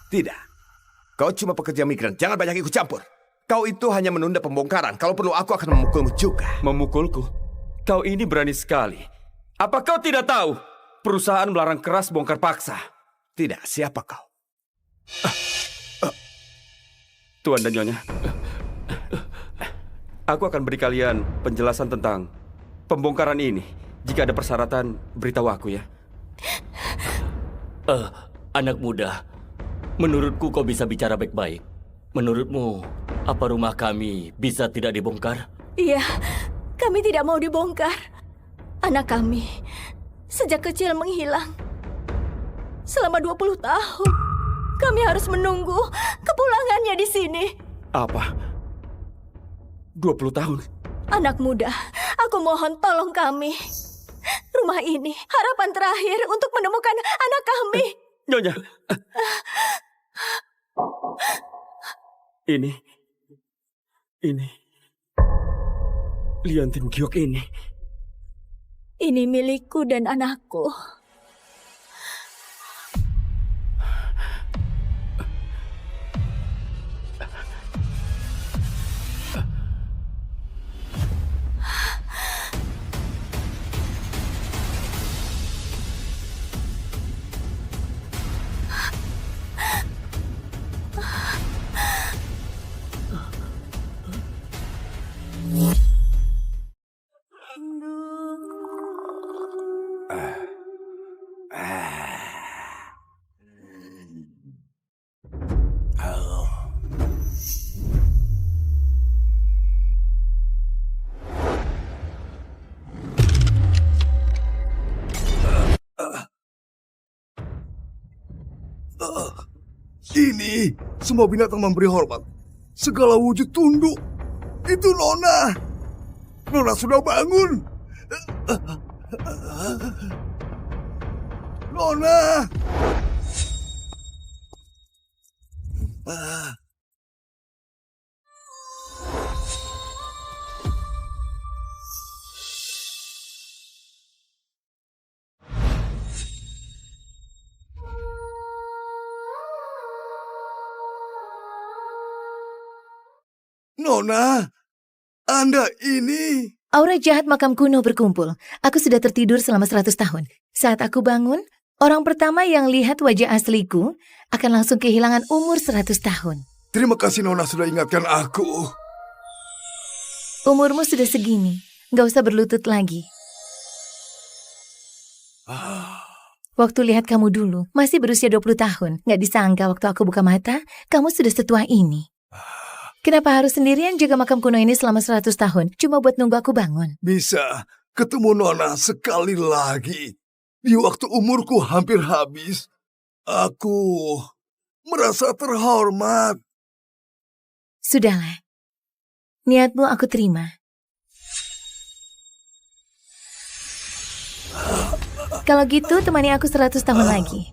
Tidak. Kau cuma pekerja migran. Jangan banyak ikut campur. Kau itu hanya menunda pembongkaran. Kalau perlu aku akan memukulmu juga. Memukulku? Kau ini berani sekali. Apa kau tidak tahu? Perusahaan melarang keras bongkar paksa. Tidak, siapa kau? Tuan dan Nyonya, aku akan beri kalian penjelasan tentang pembongkaran ini. Jika ada persyaratan, beritahu aku ya. Anak muda, menurutku kau bisa bicara baik-baik. Menurutmu, apa rumah kami bisa tidak dibongkar? Iya, kami tidak mau dibongkar. Anak kami sejak kecil menghilang. Selama 20 tahun, kami harus menunggu kepulangannya di sini. Apa? 20 tahun? Anak muda, aku mohon tolong kami. Rumah ini harapan terakhir untuk menemukan anak kami. Nyonya. Ini Liontin Giok ini. Ini milikku dan anakku. Ini semua binatang memberi hormat. Segala wujud tunduk. Itu Nona. Nona sudah bangun. Nona. Nona, Anda ini... Aura jahat makam kuno berkumpul. Aku sudah tertidur selama 100 tahun. Saat aku bangun, orang pertama yang lihat wajah asliku akan langsung kehilangan umur 100 tahun. Terima kasih Nona sudah ingatkan aku. Umurmu sudah segini. Gak usah berlutut lagi. Waktu lihat kamu dulu, masih berusia 20 tahun. Gak disangka waktu aku buka mata, kamu sudah setua ini. Kenapa harus sendirian jaga makam kuno ini selama 100 tahun? Cuma buat nunggu aku bangun. Bisa ketemu Nona sekali lagi. Di waktu umurku hampir habis, aku merasa terhormat. Sudahlah. Niatmu aku terima. Kalau gitu temani aku 100 tahun lagi.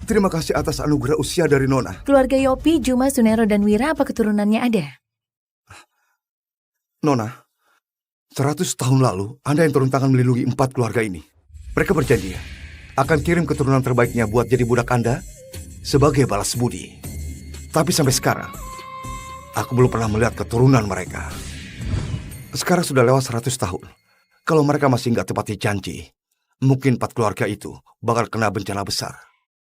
Terima kasih atas anugerah usia dari Nona. Keluarga Yopi, Juma, Sunero, dan Wira apa keturunannya ada? Nona, 100 tahun lalu Anda yang turun tangan melindungi 4 keluarga ini. Mereka berjanji akan kirim keturunan terbaiknya buat jadi budak Anda sebagai balas budi. Tapi sampai sekarang, aku belum pernah melihat keturunan mereka. Sekarang sudah lewat 100 tahun. Kalau mereka masih nggak tepati janji, mungkin 4 keluarga itu bakal kena bencana besar.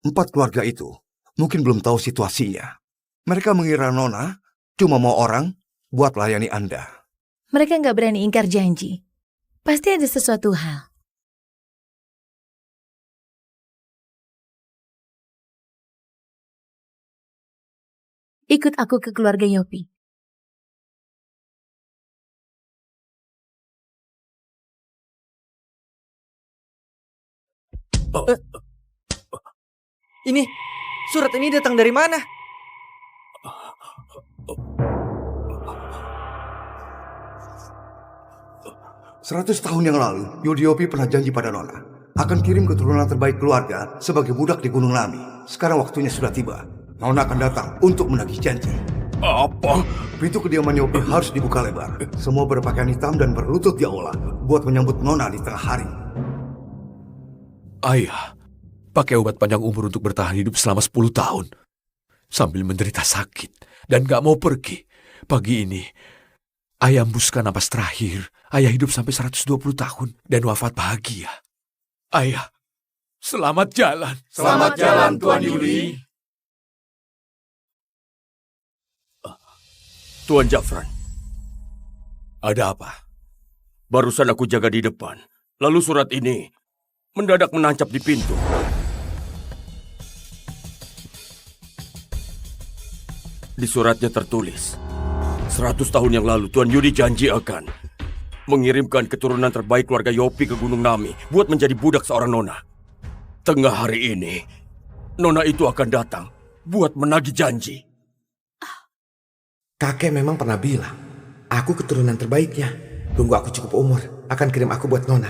4 keluarga itu mungkin belum tahu situasinya. Mereka mengira Nona cuma mau orang buat layani Anda. Mereka nggak berani ingkar janji. Pasti ada sesuatu hal. Ikut aku ke keluarga Yopi. Ini, surat ini datang dari mana? Seratus tahun yang lalu, Yudhiopi pernah janji pada Nona akan kirim keturunan terbaik keluarga sebagai budak di Gunung Nami. Sekarang waktunya sudah tiba. Nona akan datang untuk menagih janji. Apa? Pintu kediaman Yopi harus dibuka lebar. Semua berpakaian hitam dan berlutut di aula buat menyambut Nona di tengah hari. Ayah, pakai obat panjang umur untuk bertahan hidup selama 10 tahun. Sambil menderita sakit dan gak mau pergi. Pagi ini, ayah hembuskan napas terakhir. Ayah hidup sampai 120 tahun dan wafat bahagia. Ayah, selamat jalan. Selamat jalan, Tuan Yuli. Tuan Jafran. Ada apa? Barusan aku jaga di depan. Lalu surat ini mendadak menancap di pintu. Di suratnya tertulis, 100 tahun yang lalu Tuan Yudi janji akan mengirimkan keturunan terbaik keluarga Yopi ke Gunung Nami buat menjadi budak seorang nona. Tengah hari ini, nona itu akan datang buat menagih janji. Kakek memang pernah bilang, aku keturunan terbaiknya. Tunggu aku cukup umur, akan kirim aku buat Nona.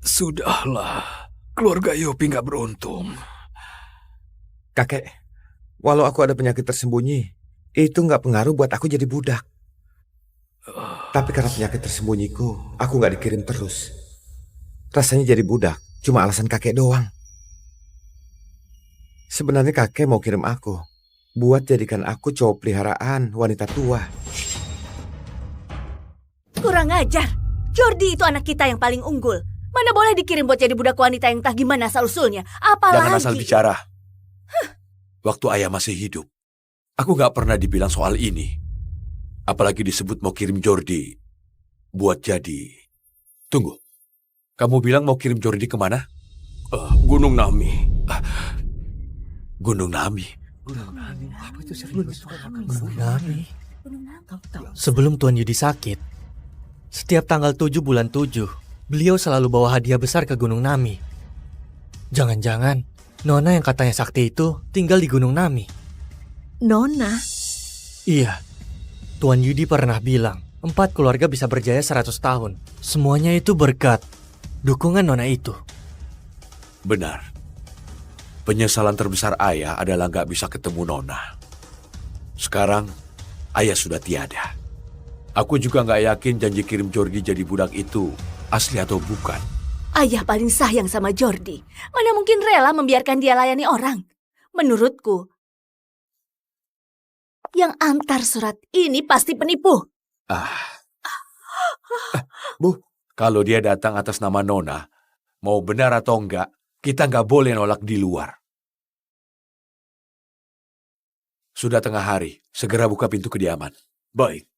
Sudahlah, keluarga Yopi gak beruntung. Kakek, walau aku ada penyakit tersembunyi, itu gak pengaruh buat aku jadi budak. Tapi karena penyakit tersembunyiku, aku gak dikirim terus. Rasanya jadi budak, cuma alasan kakek doang. Sebenarnya kakek mau kirim aku buat jadikan aku cowok peliharaan wanita tua. Kurang ajar. Jordi itu anak kita yang paling unggul. Mana boleh dikirim buat jadi budak wanita yang entah gimana asal-usulnya. Apalagi... Jangan asal bicara. Waktu ayah masih hidup, aku gak pernah dibilang soal ini. Apalagi disebut mau kirim Jordi buat jadi... Tunggu, kamu bilang mau kirim Jordi kemana? Gunung Nami. Gunung Nami? Gunung Nami. Sebelum Tuan Yudi sakit, setiap tanggal 7 bulan 7, beliau selalu bawa hadiah besar ke Gunung Nami. Jangan-jangan Nona yang katanya sakti itu tinggal di Gunung Nami. Nona? Iya, Tuan Yudi pernah bilang 4 keluarga bisa berjaya 100 tahun. Semuanya itu berkat dukungan Nona itu. Benar. Penyesalan terbesar ayah adalah gak bisa ketemu Nona. Sekarang, ayah sudah tiada. Aku juga gak yakin janji kirim Jordi jadi budak itu asli atau bukan. Ayah paling sayang sama Jordi. Mana mungkin rela membiarkan dia layani orang. Menurutku, yang antar surat ini pasti penipu. Bu, kalau dia datang atas nama Nona, mau benar atau enggak, kita nggak boleh nolak di luar. Sudah tengah hari, segera buka pintu kediaman. Baik.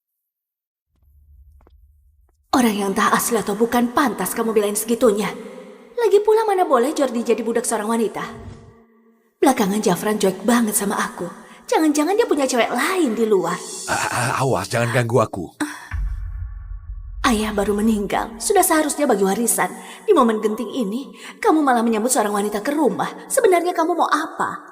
Orang yang entah asli atau bukan pantas kamu belain segitunya. Lagi pula mana boleh Jordi jadi budak seorang wanita. Belakangan Jafran cuek banget sama aku. Jangan-jangan dia punya cewek lain di luar. Awas, jangan ganggu aku. Ayah baru meninggal, sudah seharusnya bagi warisan. Di momen genting ini, kamu malah menyambut seorang wanita ke rumah. Sebenarnya kamu mau apa?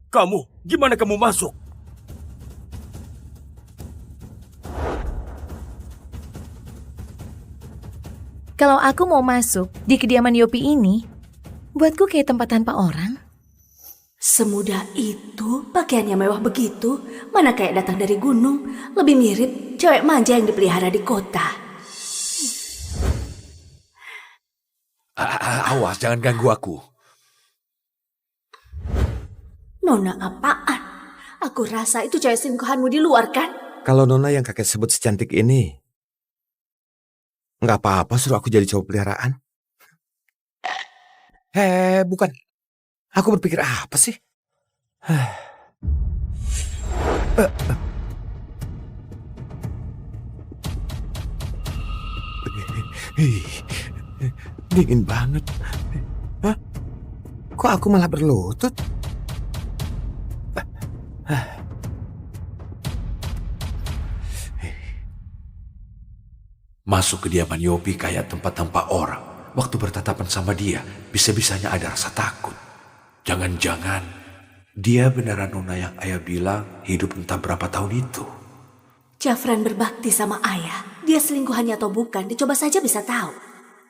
Kamu, gimana kamu masuk? Kalau aku mau masuk di kediaman Yopi ini, buatku kayak tempat tanpa orang. Semudah itu, pakaiannya mewah begitu, mana kayak datang dari gunung, lebih mirip cewek manja yang dipelihara di kota. Awas, jangan ganggu aku. Nona apaan? Aku rasa itu cewek selingkuhanmu di luar kan? Kalau Nona yang kakek sebut secantik ini, nggak apa-apa suruh aku jadi cowok peliharaan. Bukan. Aku berpikir apa sih? Dingin banget. Hah? Kok aku malah berlutut? Masuk kediaman Yopi kayak tempat tanpa orang. Waktu bertatapan sama dia, bisa-bisanya ada rasa takut. Jangan-jangan dia beneran Nona yang ayah bilang hidup entah berapa tahun itu. Jafran berbakti sama ayah. Dia selingkuhannya atau bukan, dicoba saja bisa tahu.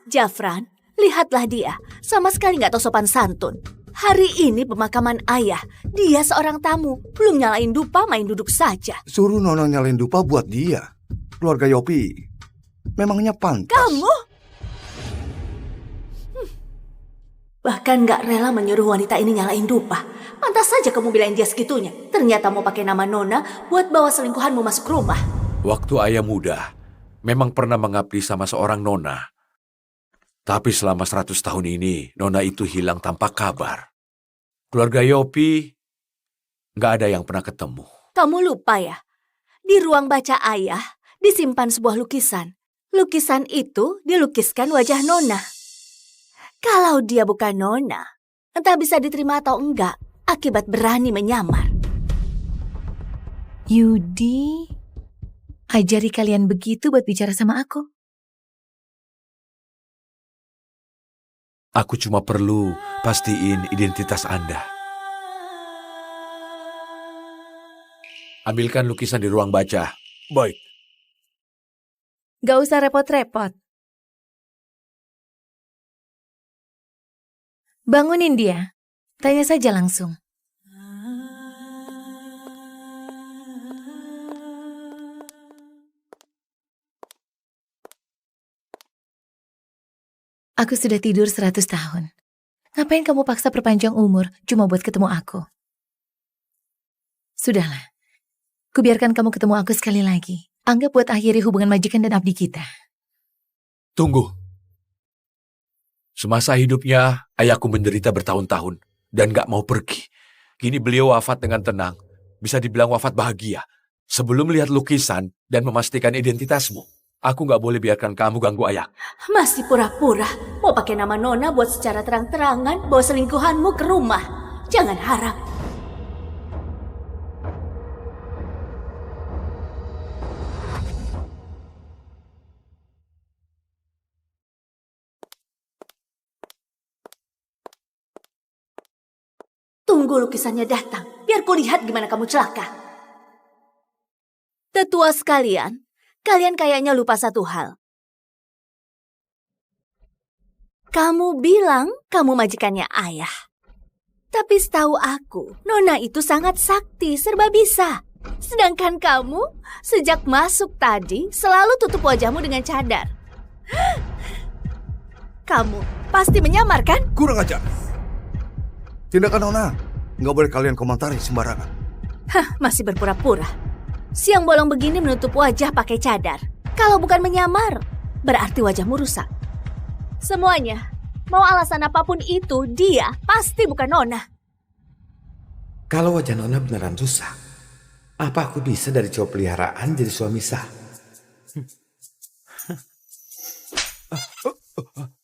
Jafran, lihatlah dia. Sama sekali nggak tahu sopan santun. Hari ini pemakaman ayah. Dia seorang tamu. Belum nyalain dupa, main duduk saja. Suruh Nona nyalain dupa buat dia. Keluarga Yopi memangnya pantas. Kamu? Bahkan nggak rela menyuruh wanita ini nyalain dupa. Pantas saja kamu bilang dia segitunya. Ternyata mau pakai nama Nona buat bawa selingkuhanmu masuk rumah. Waktu ayah muda, memang pernah mengabdi sama seorang Nona. Tapi selama 100 tahun ini, Nona itu hilang tanpa kabar. Keluarga Yopi nggak ada yang pernah ketemu. Kamu lupa ya? Di ruang baca ayah disimpan sebuah lukisan. Lukisan itu dilukiskan wajah Nona. Kalau dia bukan Nona, entah bisa diterima atau enggak akibat berani menyamar. Yudi, ajari kalian begitu buat bicara sama aku. Aku cuma perlu pastiin identitas Anda. Ambilkan lukisan di ruang baca. Baik. Gak usah repot-repot. Bangunin dia. Tanya saja langsung. Aku sudah tidur 100 tahun. Ngapain kamu paksa perpanjang umur cuma buat ketemu aku? Sudahlah. Kubiarkan kamu ketemu aku sekali lagi. Anggap buat akhiri hubungan majikan dan abdi kita. Tunggu. Semasa hidupnya, ayahku menderita bertahun-tahun dan gak mau pergi. Kini beliau wafat dengan tenang. Bisa dibilang wafat bahagia. Sebelum melihat lukisan dan memastikan identitasmu, aku gak boleh biarkan kamu ganggu ayah. Masih pura-pura. Mau pakai nama Nona buat secara terang-terangan bawa selingkuhanmu ke rumah. Jangan harap. Tunggu lukisannya datang, biar kulihat gimana kamu celaka. Tetua sekalian, kalian kayaknya lupa satu hal. Kamu bilang kamu majikannya ayah. Tapi setahu aku, Nona itu sangat sakti, serba bisa. Sedangkan kamu, sejak masuk tadi, selalu tutup wajahmu dengan cadar. Kamu pasti menyamar kan? Kurang ajar. Tindakan Nona Nggak boleh kalian komentari sembarangan. Hah, masih berpura-pura. Siang bolong begini menutup wajah pakai cadar. Kalau bukan menyamar, berarti wajahmu rusak. Semuanya, mau alasan apapun itu, dia pasti bukan Nona. Kalau wajah Nona beneran rusak, apa aku bisa dari cowok peliharaan jadi suami sah?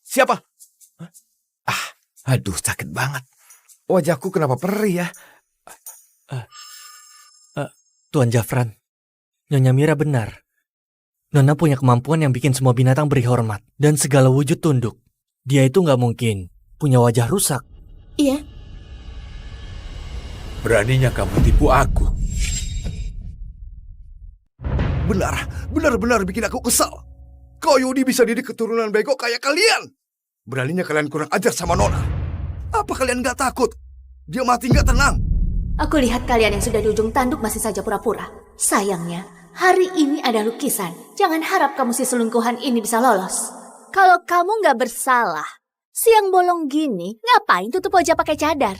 Siapa? Aduh, sakit banget. Wajahku kenapa perih ya? Tuan Jafran, Nyonya Mira benar. Nona punya kemampuan yang bikin semua binatang beri hormat dan segala wujud tunduk. Dia itu nggak mungkin punya wajah rusak. Iya. Beraninya kamu tipu aku. Benar-benar bikin aku kesal. Kau Yudi bisa didik keturunan bego kayak kalian. Beraninya kalian kurang ajar sama Nona. Apa kalian nggak takut? Dia mati nggak tenang. Aku lihat kalian yang sudah di ujung tanduk masih saja pura-pura. Sayangnya, hari ini ada lukisan. Jangan harap kamu si selingkuhan ini bisa lolos. Kalau kamu nggak bersalah, siang bolong gini, ngapain tutup wajah pakai cadar?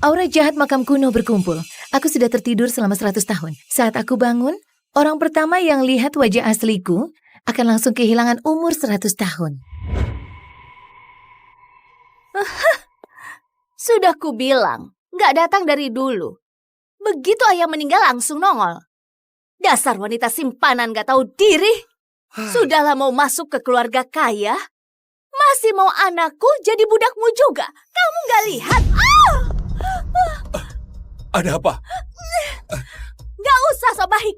Aura jahat makam kuno berkumpul. Aku sudah tertidur selama 100 tahun. Saat aku bangun, orang pertama yang lihat wajah asliku akan langsung kehilangan umur 100 tahun. Sudah kubilang, nggak datang dari dulu. Begitu ayah meninggal langsung nongol. Dasar wanita simpanan nggak tahu diri. Sudahlah mau masuk ke keluarga kaya, masih mau anakku jadi budakmu juga. Kamu nggak lihat? Ada apa? Nggak usah so baik.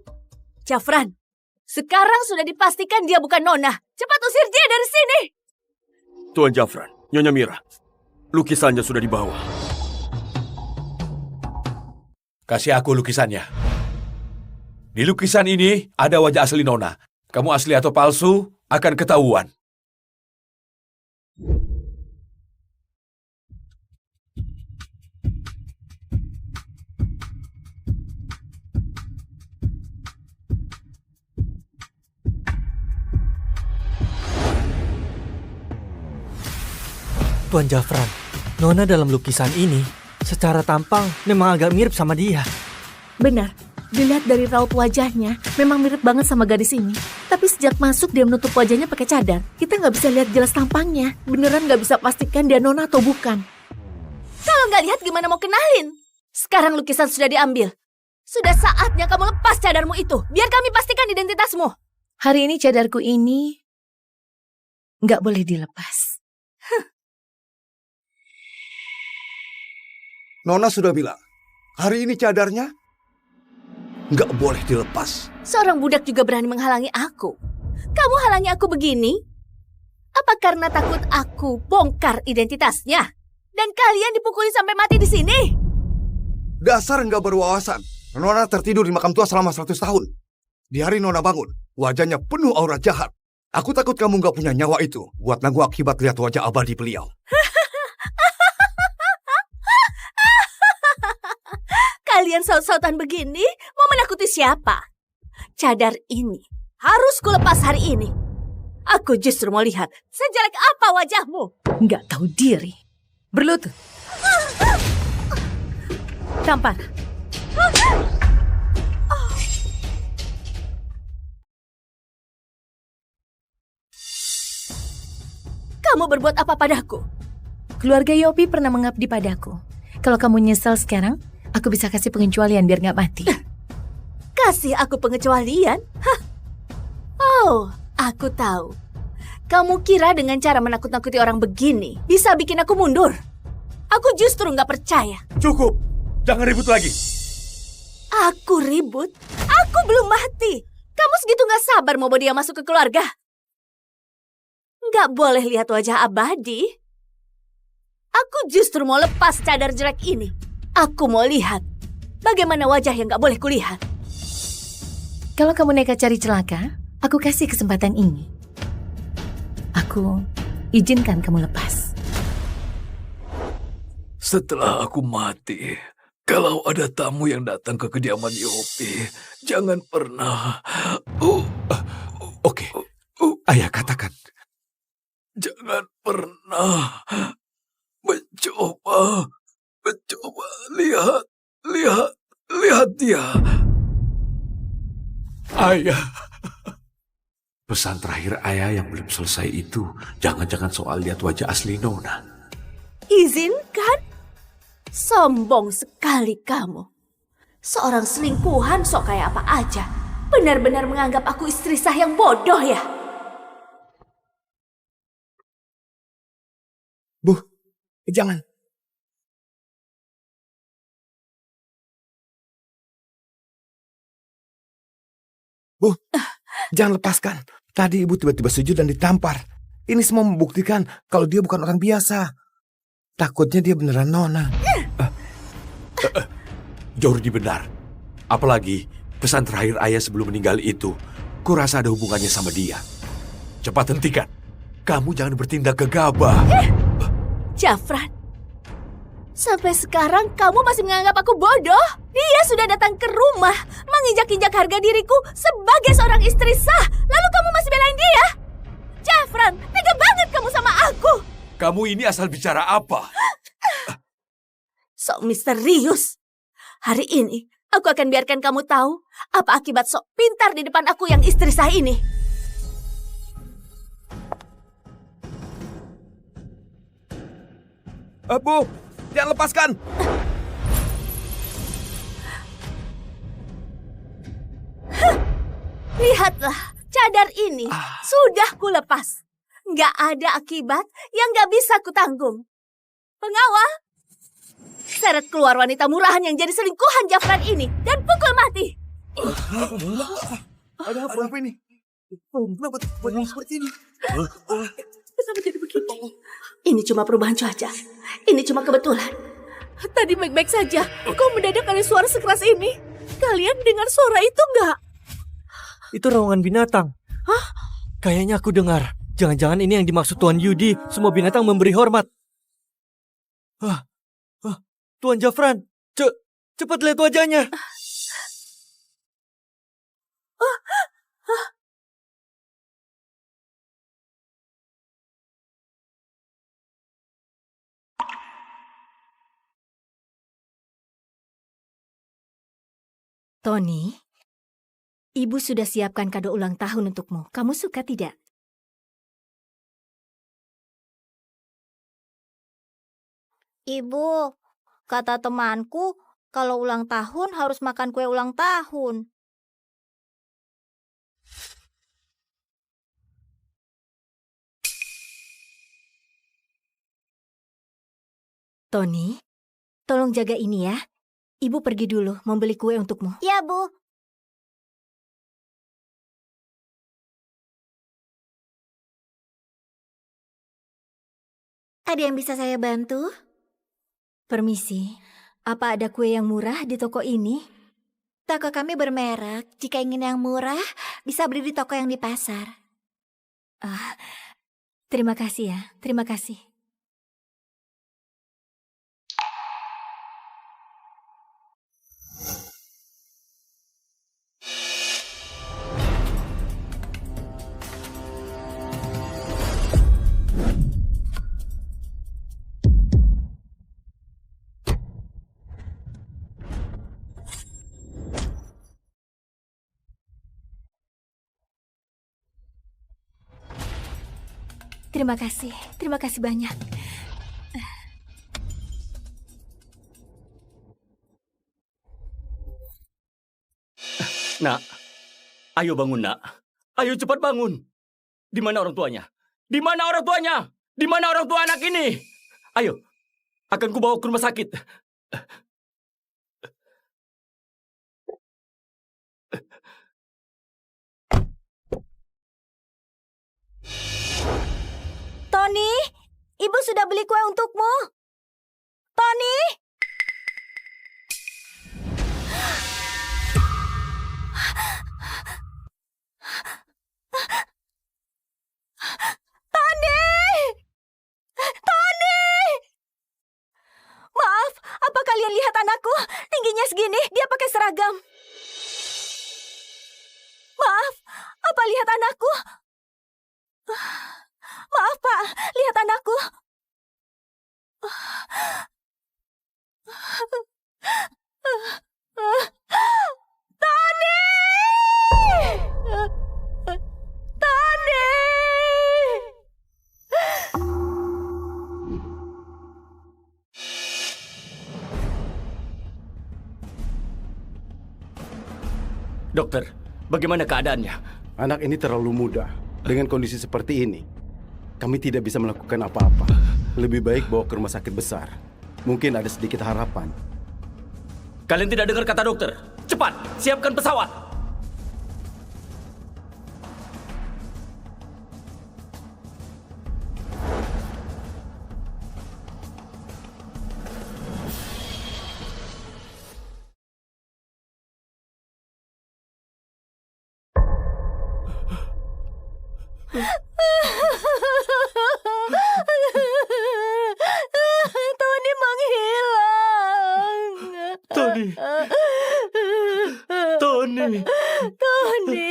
Jafran, sekarang sudah dipastikan dia bukan Nona. Cepat usir dia dari sini. Tuan Jafran, Nyonya Mira, lukisannya sudah dibawa. Kasih aku lukisannya. Di lukisan ini ada wajah asli Nona. Kamu asli atau palsu akan ketahuan. Tuan Jafran, Nona dalam lukisan ini secara tampang memang agak mirip sama dia. Benar, dilihat dari raut wajahnya memang mirip banget sama gadis ini. Tapi sejak masuk dia menutup wajahnya pakai cadar. Kita nggak bisa lihat jelas tampangnya. Beneran nggak bisa pastikan dia Nona atau bukan. Kalau nggak lihat gimana mau kenalin? Sekarang lukisan sudah diambil. Sudah saatnya kamu lepas cadarmu itu. Biar kami pastikan identitasmu. Hari ini cadarku ini nggak boleh dilepas. Nona sudah bilang, hari ini cadarnya nggak boleh dilepas. Seorang budak juga berani menghalangi aku. Kamu halangi aku begini? Apa karena takut aku bongkar identitasnya? Dan kalian dipukuli sampai mati di sini? Dasar nggak berwawasan. Nona tertidur di makam tua selama 100 tahun. Di hari Nona bangun, wajahnya penuh aura jahat. Aku takut kamu nggak punya nyawa itu buat nanggung akibat lihat wajah abadi beliau. Kalian saut-sautan begini mau menakuti siapa? Cadar ini harus kulepas hari ini. Aku justru mau lihat sejelek apa wajahmu. Nggak tahu diri. Berlutut. Tampar. Kamu berbuat apa padaku? Keluarga Yopi pernah mengabdi padaku. Kalau kamu nyesal sekarang, aku bisa kasih pengecualian biar nggak mati. Kasih aku pengecualian? Hah. Oh, aku tahu. Kamu kira dengan cara menakut-nakuti orang begini bisa bikin aku mundur? Aku justru nggak percaya. Cukup, jangan ribut lagi. Aku ribut? Aku belum mati. Kamu segitu nggak sabar mau bawa dia masuk ke keluarga? Nggak boleh lihat wajah abadi. Aku justru mau lepas cadar jelek ini. Aku mau lihat bagaimana wajah yang nggak boleh kulihat. Kalau kamu nekat cari celaka, aku kasih kesempatan ini. Aku izinkan kamu lepas. Setelah aku mati, kalau ada tamu yang datang ke kediaman Yopi, jangan pernah... Oke, Ayah katakan. Jangan pernah mencoba Coba lihat, lihat dia. Ayah. Pesan terakhir ayah yang belum selesai itu, jangan-jangan soal lihat wajah asli Nona. Izinkan? Sombong sekali kamu. Seorang selingkuhan sok kayak apa aja. Benar-benar menganggap aku istri sah yang bodoh ya? Bu, jangan. Bu, jangan lepaskan. Tadi ibu tiba-tiba sujud dan ditampar. Ini semua membuktikan kalau dia bukan orang biasa. Takutnya dia beneran Nona. Jordi benar. Apalagi pesan terakhir ayah sebelum meninggal itu, kurasa ada hubungannya sama dia. Cepat hentikan. Kamu jangan bertindak gegabah. Jafran, sampai sekarang kamu masih menganggap aku bodoh? Dia sudah datang ke rumah, menginjak-injak harga diriku sebagai seorang istri sah. Lalu kamu masih belain dia? Jafran, tega banget kamu sama aku. Kamu ini asal bicara apa? Sok misterius. Hari ini, aku akan biarkan kamu tahu apa akibat sok pintar di depan aku yang istri sah ini. Bu, jangan lepaskan. Lihatlah, cadar ini sudah kulepas. Nggak ada akibat yang nggak bisa kutanggung. Pengawal, seret keluar wanita murahan yang jadi selingkuhan Jafran ini dan pukul mati. Ada apa ini? Kenapa seperti ini? Kenapa jadi begini? Ini cuma perubahan cuaca. Ini cuma kebetulan. Tadi baik-baik saja. Kok mendadak ada suara sekeras ini? Kalian dengar suara itu nggak? Itu raungan binatang. Hah? Kayaknya aku dengar. Jangan-jangan ini yang dimaksud Tuan Yudi. Semua binatang memberi hormat. Tuan Jafran, cepat lihat wajahnya. Tony, Ibu sudah siapkan kado ulang tahun untukmu. Kamu suka tidak? Ibu, kata temanku, kalau ulang tahun harus makan kue ulang tahun. Tony, tolong jaga ini ya. Ibu pergi dulu membeli kue untukmu. Ya, Bu. Ada yang bisa saya bantu? Permisi, apa ada kue yang murah di toko ini? Toko kami bermerek. Jika ingin yang murah, bisa beli di toko yang di pasar. Terima kasih ya, terima kasih. Terima kasih banyak. Nak, ayo bangun nak. Ayo cepat bangun. Di mana orang tuanya? Di mana orang tuanya? Di mana orang tua anak ini? Ayo, akan kubawa ke rumah sakit. Tony, Ibu sudah beli kue untukmu. Tony! Maaf, apa kalian lihat anakku? Tingginya segini, dia pakai seragam. Maaf, apa lihat anakku? Maaf, Pak, lihat anakku. Tony! Tony! Dokter, bagaimana keadaannya? Anak ini terlalu muda. Dengan kondisi seperti ini, kami tidak bisa melakukan apa-apa. Lebih baik bawa ke rumah sakit besar. Mungkin ada sedikit harapan. Kalian tidak dengar kata dokter? Cepat, siapkan pesawat! Tony menghilang. Tony. Tony. Tony.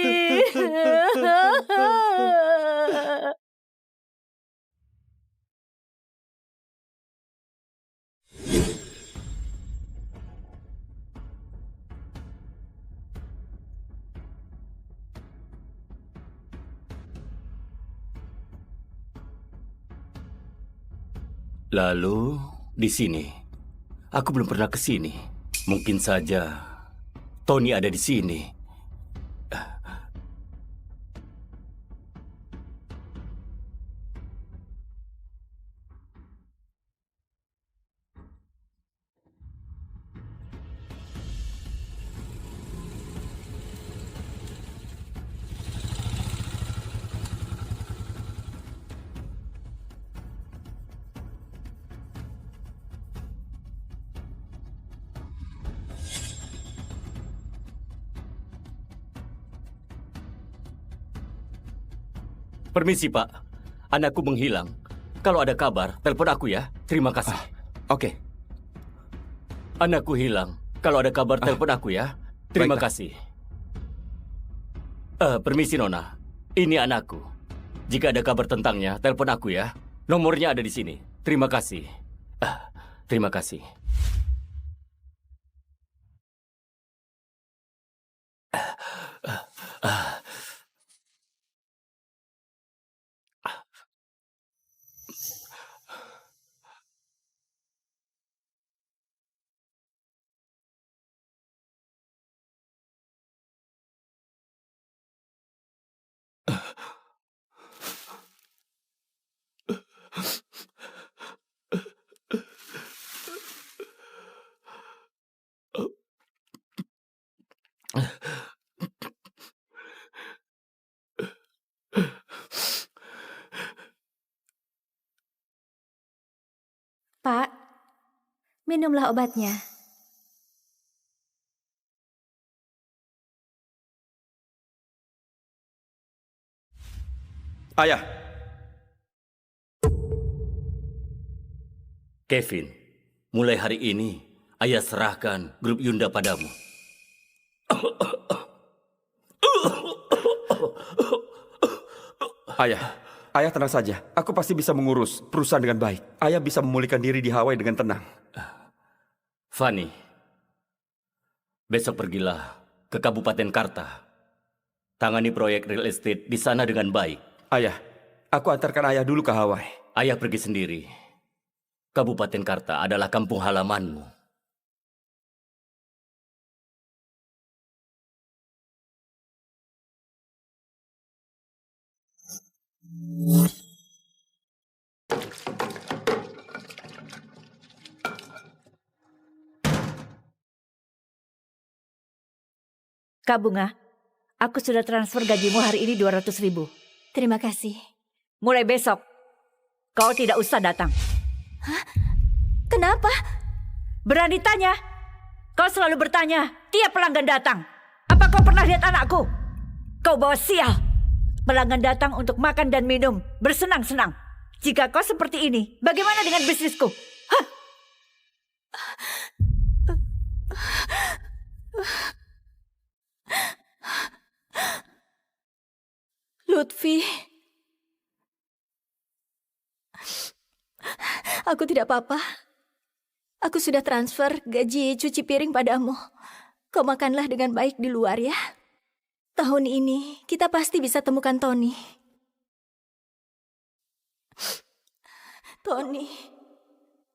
Lalu, di sini. Aku belum pernah ke sini. Mungkin saja Tony ada di sini. Permisi, Pak. Anakku menghilang. Kalau ada kabar, telepon aku ya. Terima kasih. Oke. Anakku hilang. Kalau ada kabar, telepon aku ya. Terima Baiklah. kasih. Permisi, Nona. Ini anakku. Jika ada kabar tentangnya, telepon aku ya. Nomornya ada di sini. Terima kasih. Terima kasih. Pak, minumlah obatnya. Ayah. Kevin, mulai hari ini, Ayah serahkan grup Yunda padamu. Ayah tenang saja. Aku pasti bisa mengurus perusahaan dengan baik. Ayah bisa memulihkan diri di Hawaii dengan tenang. Fanny, besok pergilah ke Kabupaten Karta. Tangani proyek real estate di sana dengan baik. Ayah, aku antarkan ayah dulu ke Hawaii. Ayah pergi sendiri. Kabupaten Karta adalah kampung halamanmu. Kak Bunga, aku sudah transfer gajimu hari ini 200.000. Terima kasih. Mulai besok, kau tidak usah datang. Hah? Kenapa? Berani tanya? Kau selalu bertanya, tiap pelanggan datang. Apa kau pernah lihat anakku? Kau bawa sial. Pelanggan datang untuk makan dan minum, bersenang-senang. Jika kau seperti ini, bagaimana dengan bisnisku? Hah? Lutfi. Aku tidak apa-apa. Aku sudah transfer gaji cuci piring padamu. Kau makanlah dengan baik di luar ya. Tahun ini kita pasti bisa temukan Tony. Tony,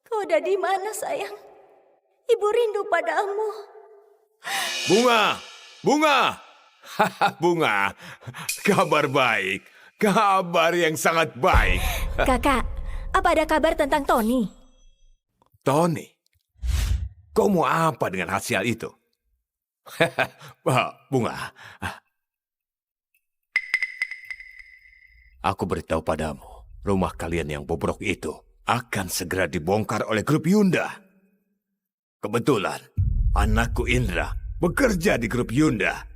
kau udah di mana sayang? Ibu rindu padamu. Bunga! Bunga! Bunga, kabar baik. Kabar yang sangat baik. Kakak, apa ada kabar tentang Tony? Tony, kau mau apa dengan hasil itu? Bunga, aku beritahu padamu, rumah kalian yang bobrok itu akan segera dibongkar oleh grup Yunda. Kebetulan, anakku Indra bekerja di grup Yunda.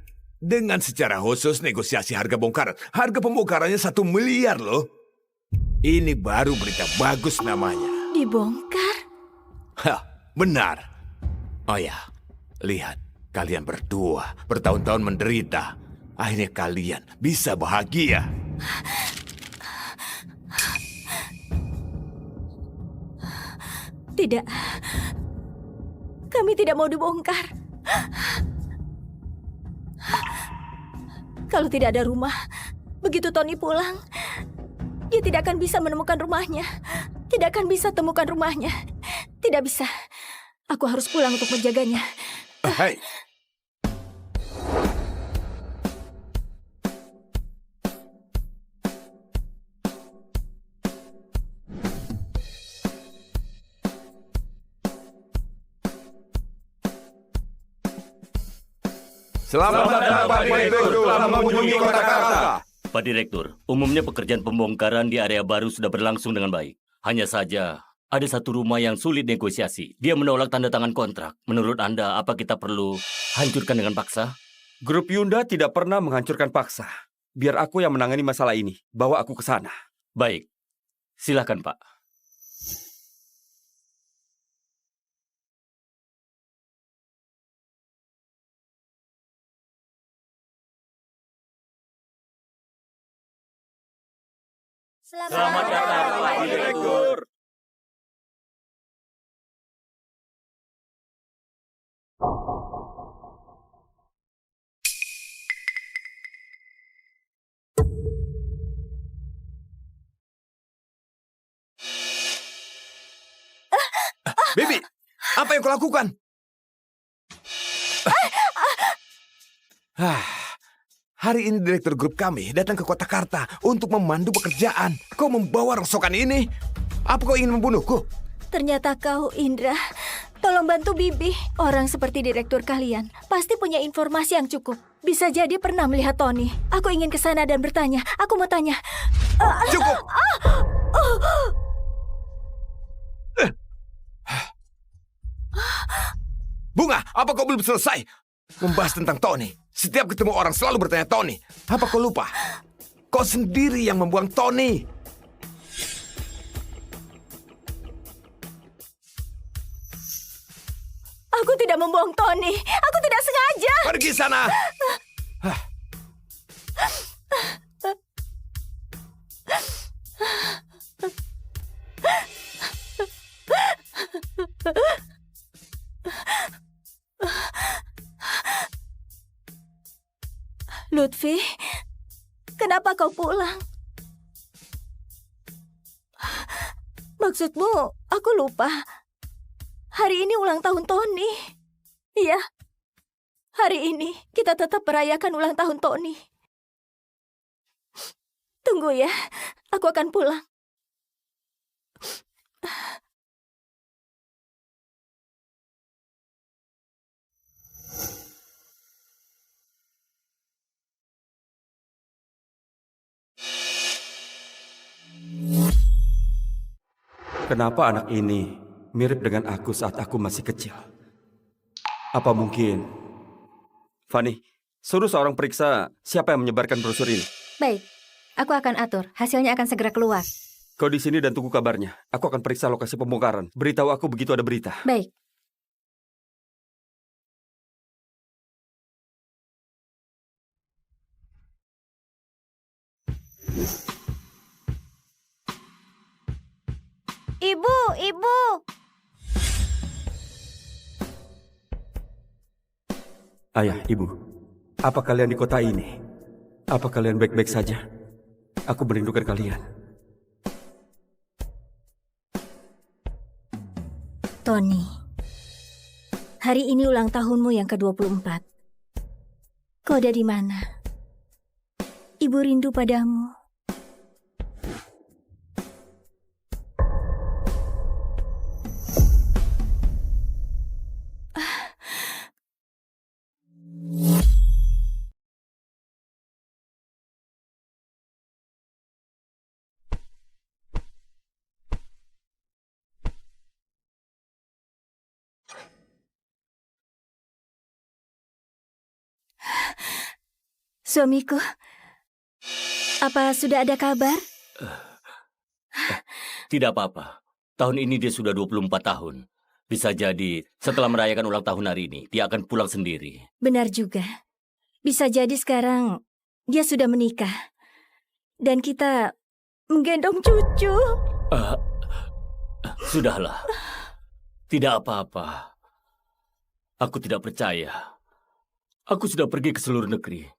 Dengan secara khusus negosiasi harga bongkaran. Harga pembongkarannya 1 miliar loh. Ini baru berita bagus namanya. Dibongkar? Hah, benar. Oh ya, lihat. Kalian berdua bertahun-tahun menderita. Akhirnya kalian bisa bahagia. Tidak. Kami tidak mau dibongkar. Kalau tidak ada rumah, begitu Tony pulang, dia tidak akan bisa menemukan rumahnya. Tidak akan bisa temukan rumahnya. Tidak bisa. Aku harus pulang untuk menjaganya. Hai. Selamat datang Pak Direktur, telah mengunjungi Kota Karta. Pak Direktur, umumnya pekerjaan pembongkaran di area baru sudah berlangsung dengan baik. Hanya saja, ada satu rumah yang sulit negosiasi. Dia menolak tanda tangan kontrak. Menurut Anda, apa kita perlu hancurkan dengan paksa? Grup Yunda tidak pernah menghancurkan paksa. Biar aku yang menangani masalah ini. Bawa aku ke sana. Baik, silakan Pak. Selamat datang, Pak Direktur. Bibi, apa yang kau lakukan? Hari ini direktur grup kami datang ke Kota Karta untuk memandu pekerjaan. Kau membawa rongsokan ini? Apa kau ingin membunuhku? Ternyata kau, Indra. Tolong bantu Bibi. Orang seperti direktur kalian pasti punya informasi yang cukup. Bisa jadi pernah melihat Tony. Aku ingin ke sana dan bertanya. Aku mau tanya. Cukup! Bunga, apa kau belum selesai membahas tentang Tony? Setiap ketemu orang selalu bertanya Tony. Apa kau lupa? Kau sendiri yang membuang Tony. Aku tidak membuang Tony. Aku tidak sengaja. Pergi sana. Lutfi, kenapa kau pulang? Maksudmu, aku lupa. Hari ini ulang tahun Tony. Iya, hari ini kita tetap merayakan ulang tahun Tony. Tunggu ya, aku akan pulang. Kenapa anak ini mirip dengan aku saat aku masih kecil? Apa mungkin... Fanny, suruh seorang periksa siapa yang menyebarkan brosur ini. Baik, aku akan atur. Hasilnya akan segera keluar. Kau di sini dan tunggu kabarnya. Aku akan periksa lokasi pembongkaran. Beritahu aku begitu ada berita. Baik. Ibu, ibu. Ayah, ibu, apa kalian di kota ini? Apa kalian baik-baik saja? Aku merindukan kalian. Tony, hari ini ulang tahunmu yang ke-24. Kau ada di mana? Ibu rindu padamu. Suamiku, apa sudah ada kabar? Tidak apa-apa. Tahun ini dia sudah 24 tahun. Bisa jadi setelah merayakan ulang tahun hari ini, dia akan pulang sendiri. Benar juga. Bisa jadi sekarang dia sudah menikah. Dan kita menggendong cucu. Sudahlah. Tidak apa-apa. Aku tidak percaya. Aku sudah pergi ke seluruh negeri,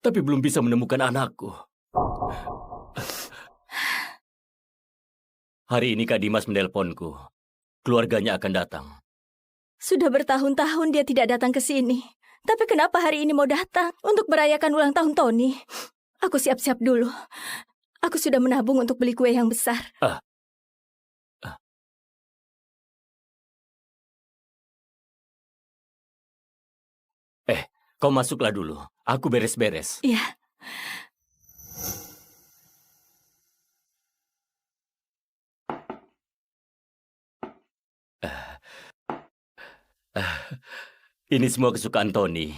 tapi belum bisa menemukan anakku. Hari ini Kak Dimas menelponku. Keluarganya akan datang. Sudah bertahun-tahun dia tidak datang ke sini. Tapi kenapa hari ini mau datang untuk merayakan ulang tahun Tony? Aku siap-siap dulu. Aku sudah menabung untuk beli kue yang besar. Kau masuklah dulu. Aku beres-beres. Iya. Ini semua kesukaan Tony.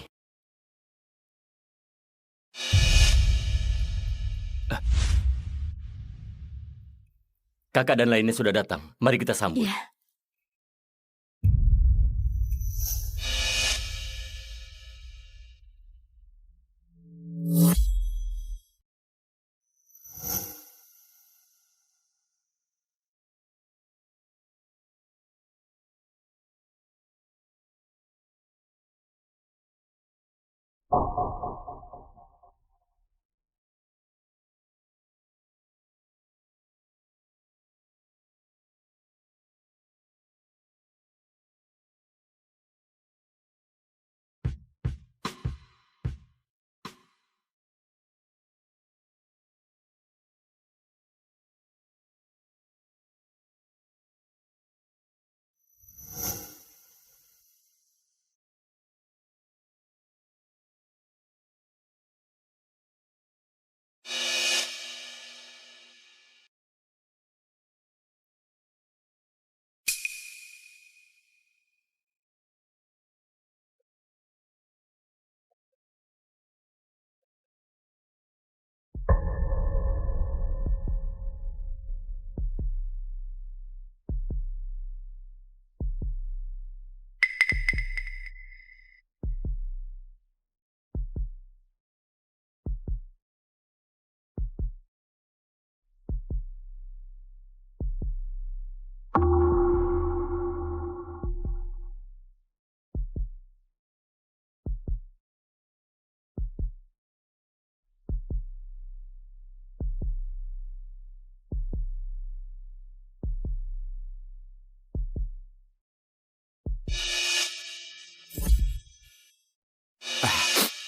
Kakak dan lainnya sudah datang. Mari kita sambut. Iya.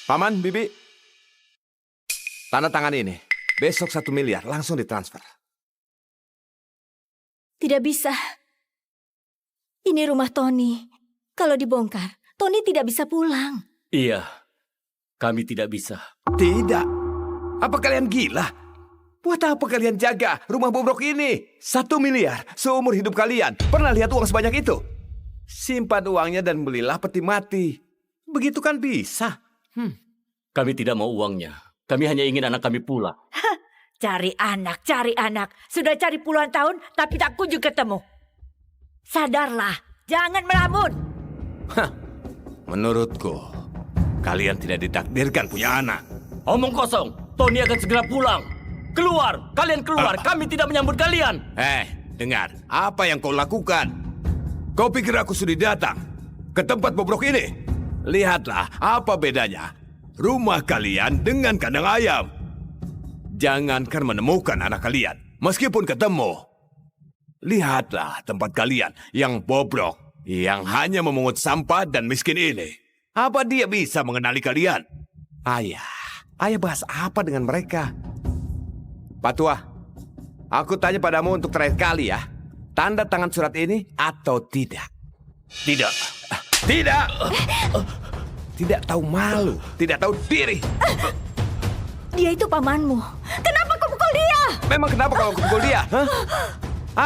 Paman, Bibi. Tanda tangan ini. Besok 1 miliar langsung ditransfer. Tidak bisa. Ini rumah Tony. Kalau dibongkar, Tony tidak bisa pulang. Iya, kami tidak bisa. Tidak. Apa kalian gila? Buat apa kalian jaga rumah bobrok ini? 1 miliar seumur hidup kalian. Pernah lihat uang sebanyak itu? Simpan uangnya dan belilah peti mati. Begitu kan bisa. Kami tidak mau uangnya. Kami hanya ingin anak kami pulang. Cari anak, cari anak. Sudah cari puluhan tahun, tapi tak kunjung ketemu. Sadarlah, jangan melamun. Menurutku, kalian tidak ditakdirkan punya anak. Omong kosong. Tony akan segera pulang. Keluar, kalian keluar. Kami tidak menyambut kalian. Dengar, apa yang kau lakukan? Kau pikir aku sudah datang ke tempat bobrok ini? lihatlah apa bedanya rumah kalian dengan kandang ayam. Jangankan menemukan anak kalian, meskipun ketemu, lihatlah tempat kalian yang bobrok, yang hanya memungut sampah dan miskin ini. Apa dia bisa mengenali kalian? Ayah bahas apa dengan mereka? Pak Tua, aku tanya padamu untuk terakhir kali ya. Tanda tangan surat ini atau tidak? Tidak. Tidak. Tidak tahu malu, tidak tahu diri. Dia itu pamanmu. Kenapa kau pukul dia? Memang kenapa kau pukul dia? Hah?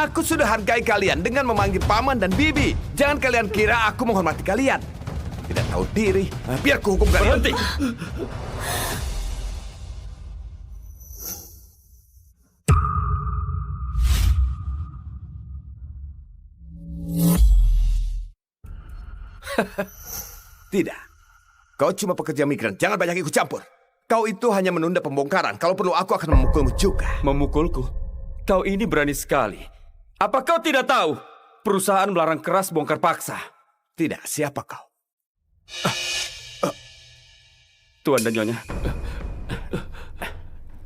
Aku sudah hargai kalian dengan memanggil paman dan bibi. Jangan kalian kira aku menghormati kalian. Tidak tahu diri. Biar ku hukum kalian. Berhenti. Tidak. Kau cuma pekerja migran. Jangan banyak ikut campur. Kau itu hanya menunda pembongkaran. Kalau perlu aku akan memukulmu juga. Memukulku? Kau ini berani sekali. Apa kau tidak tahu? Perusahaan melarang keras bongkar paksa. Tidak, siapa kau? Tuan dan Nyonya,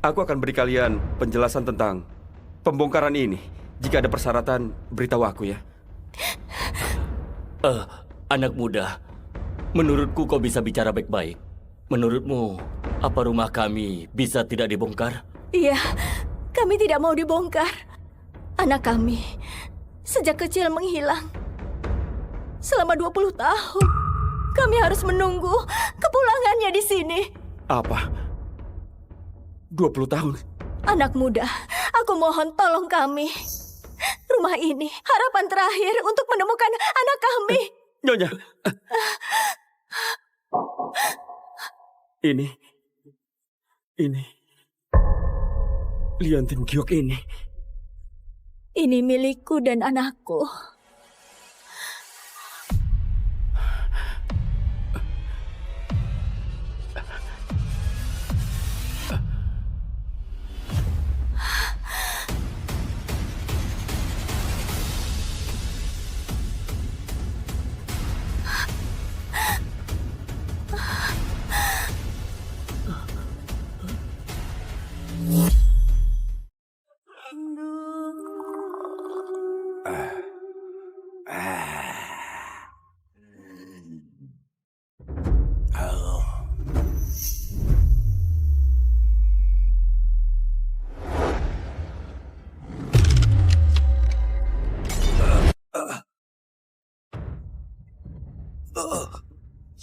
aku akan beri kalian penjelasan tentang pembongkaran ini. Jika ada persyaratan, beritahu aku ya. Anak muda, menurutku kau bisa bicara baik-baik. Menurutmu, apa rumah kami bisa tidak dibongkar? Iya, kami tidak mau dibongkar. Anak kami sejak kecil menghilang. Selama 20 tahun, kami harus menunggu kepulangannya di sini. Apa? 20 tahun? Anak muda, aku mohon tolong kami. Rumah ini harapan terakhir untuk menemukan anak kami. Nyonya. Ini Liontin Giok ini. Ini milikku dan anakku.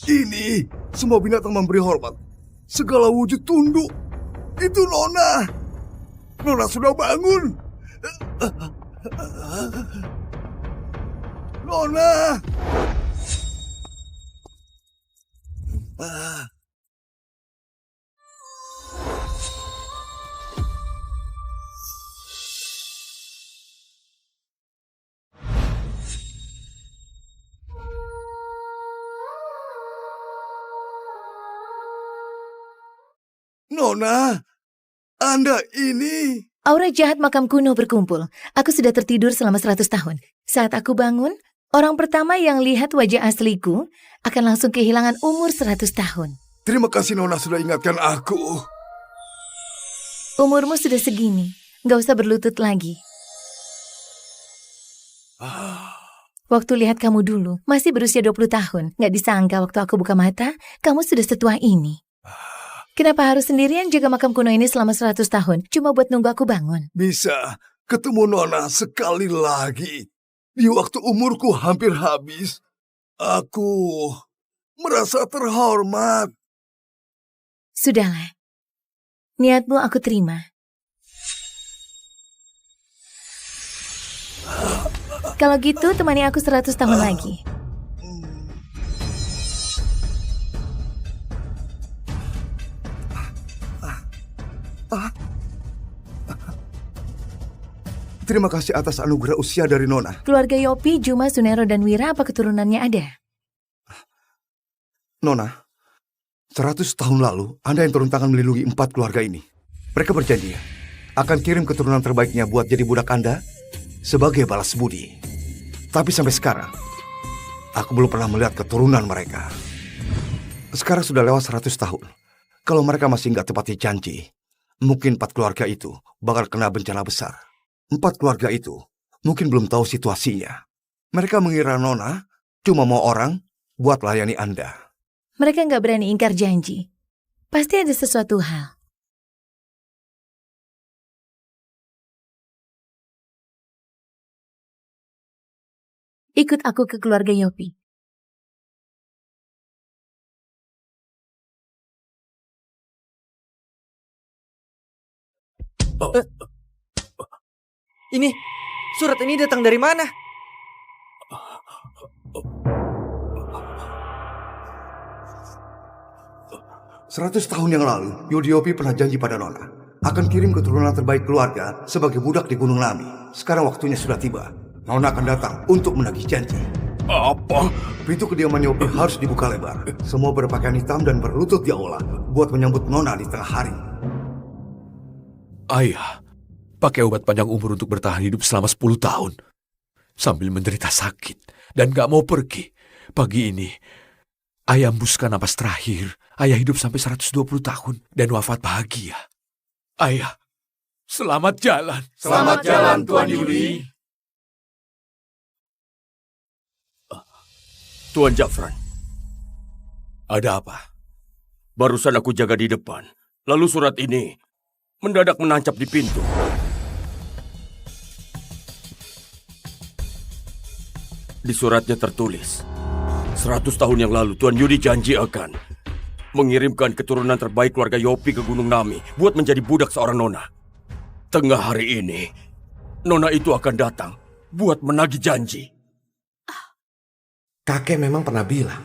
Ini semua binatang memberi hormat. Segala wujud tunduk. Itu Nona. Nona sudah bangun. Nona. Nona, Anda ini... Aura jahat makam kuno berkumpul. Aku sudah tertidur selama 100 tahun. Saat aku bangun, orang pertama yang lihat wajah asliku akan langsung kehilangan umur 100 tahun. Terima kasih Nona sudah ingatkan aku. Umurmu sudah segini, gak usah berlutut lagi. Waktu lihat kamu dulu, masih berusia 20 tahun. Gak disangka waktu aku buka mata, kamu sudah setua ini. Kenapa harus sendirian jaga makam kuno ini selama 100 tahun? Cuma buat nunggu aku bangun. Bisa ketemu Nona sekali lagi. Di waktu umurku hampir habis, aku merasa terhormat. Sudahlah. Niatmu aku terima. Kalau gitu, temani aku 100 tahun lagi. Terima kasih atas anugerah usia dari Nona. Keluarga Yopi, Juma, Sunero, dan Wira, apa keturunannya ada? Nona, 100 tahun lalu, Anda yang turun tangan melindungi 4 keluarga ini. Mereka berjanji akan kirim keturunan terbaiknya buat jadi budak Anda sebagai balas budi. Tapi sampai sekarang, aku belum pernah melihat keturunan mereka. Sekarang sudah lewat 100 tahun. Kalau mereka masih nggak tepati janji, mungkin 4 keluarga itu bakal kena bencana besar. 4 keluarga itu mungkin belum tahu situasinya. Mereka mengira Nona cuma mau orang buat layani Anda. Mereka nggak berani ingkar janji. Pasti ada sesuatu hal. Ikut aku ke keluarga Yopi. Ini, surat ini datang dari mana? Seratus tahun yang lalu, Yudhiopi pernah janji pada Nona akan kirim keturunan terbaik keluarga sebagai budak di Gunung Nami. Sekarang waktunya sudah tiba. Nona akan datang untuk menagih janji. Apa? Pintu kediaman Yopi harus dibuka lebar. Semua berpakaian hitam dan berlutut di aula buat menyambut Nona di tengah hari. Ayah, pakai obat panjang umur untuk bertahan hidup selama 10 tahun. Sambil menderita sakit dan gak mau pergi. Pagi ini, ayah hembuskan napas terakhir. Ayah hidup sampai 120 tahun dan wafat bahagia. Ayah, selamat jalan. Selamat jalan, Tuan Yuli. Tuan Jafran. Ada apa? Barusan aku jaga di depan. Lalu surat ini mendadak menancap di pintu. Di suratnya tertulis, 100 tahun yang lalu Tuan Yudi janji akan mengirimkan keturunan terbaik keluarga Yopi ke Gunung Nami buat menjadi budak seorang nona. Tengah hari ini, nona itu akan datang buat menagih janji. Kakek memang pernah bilang,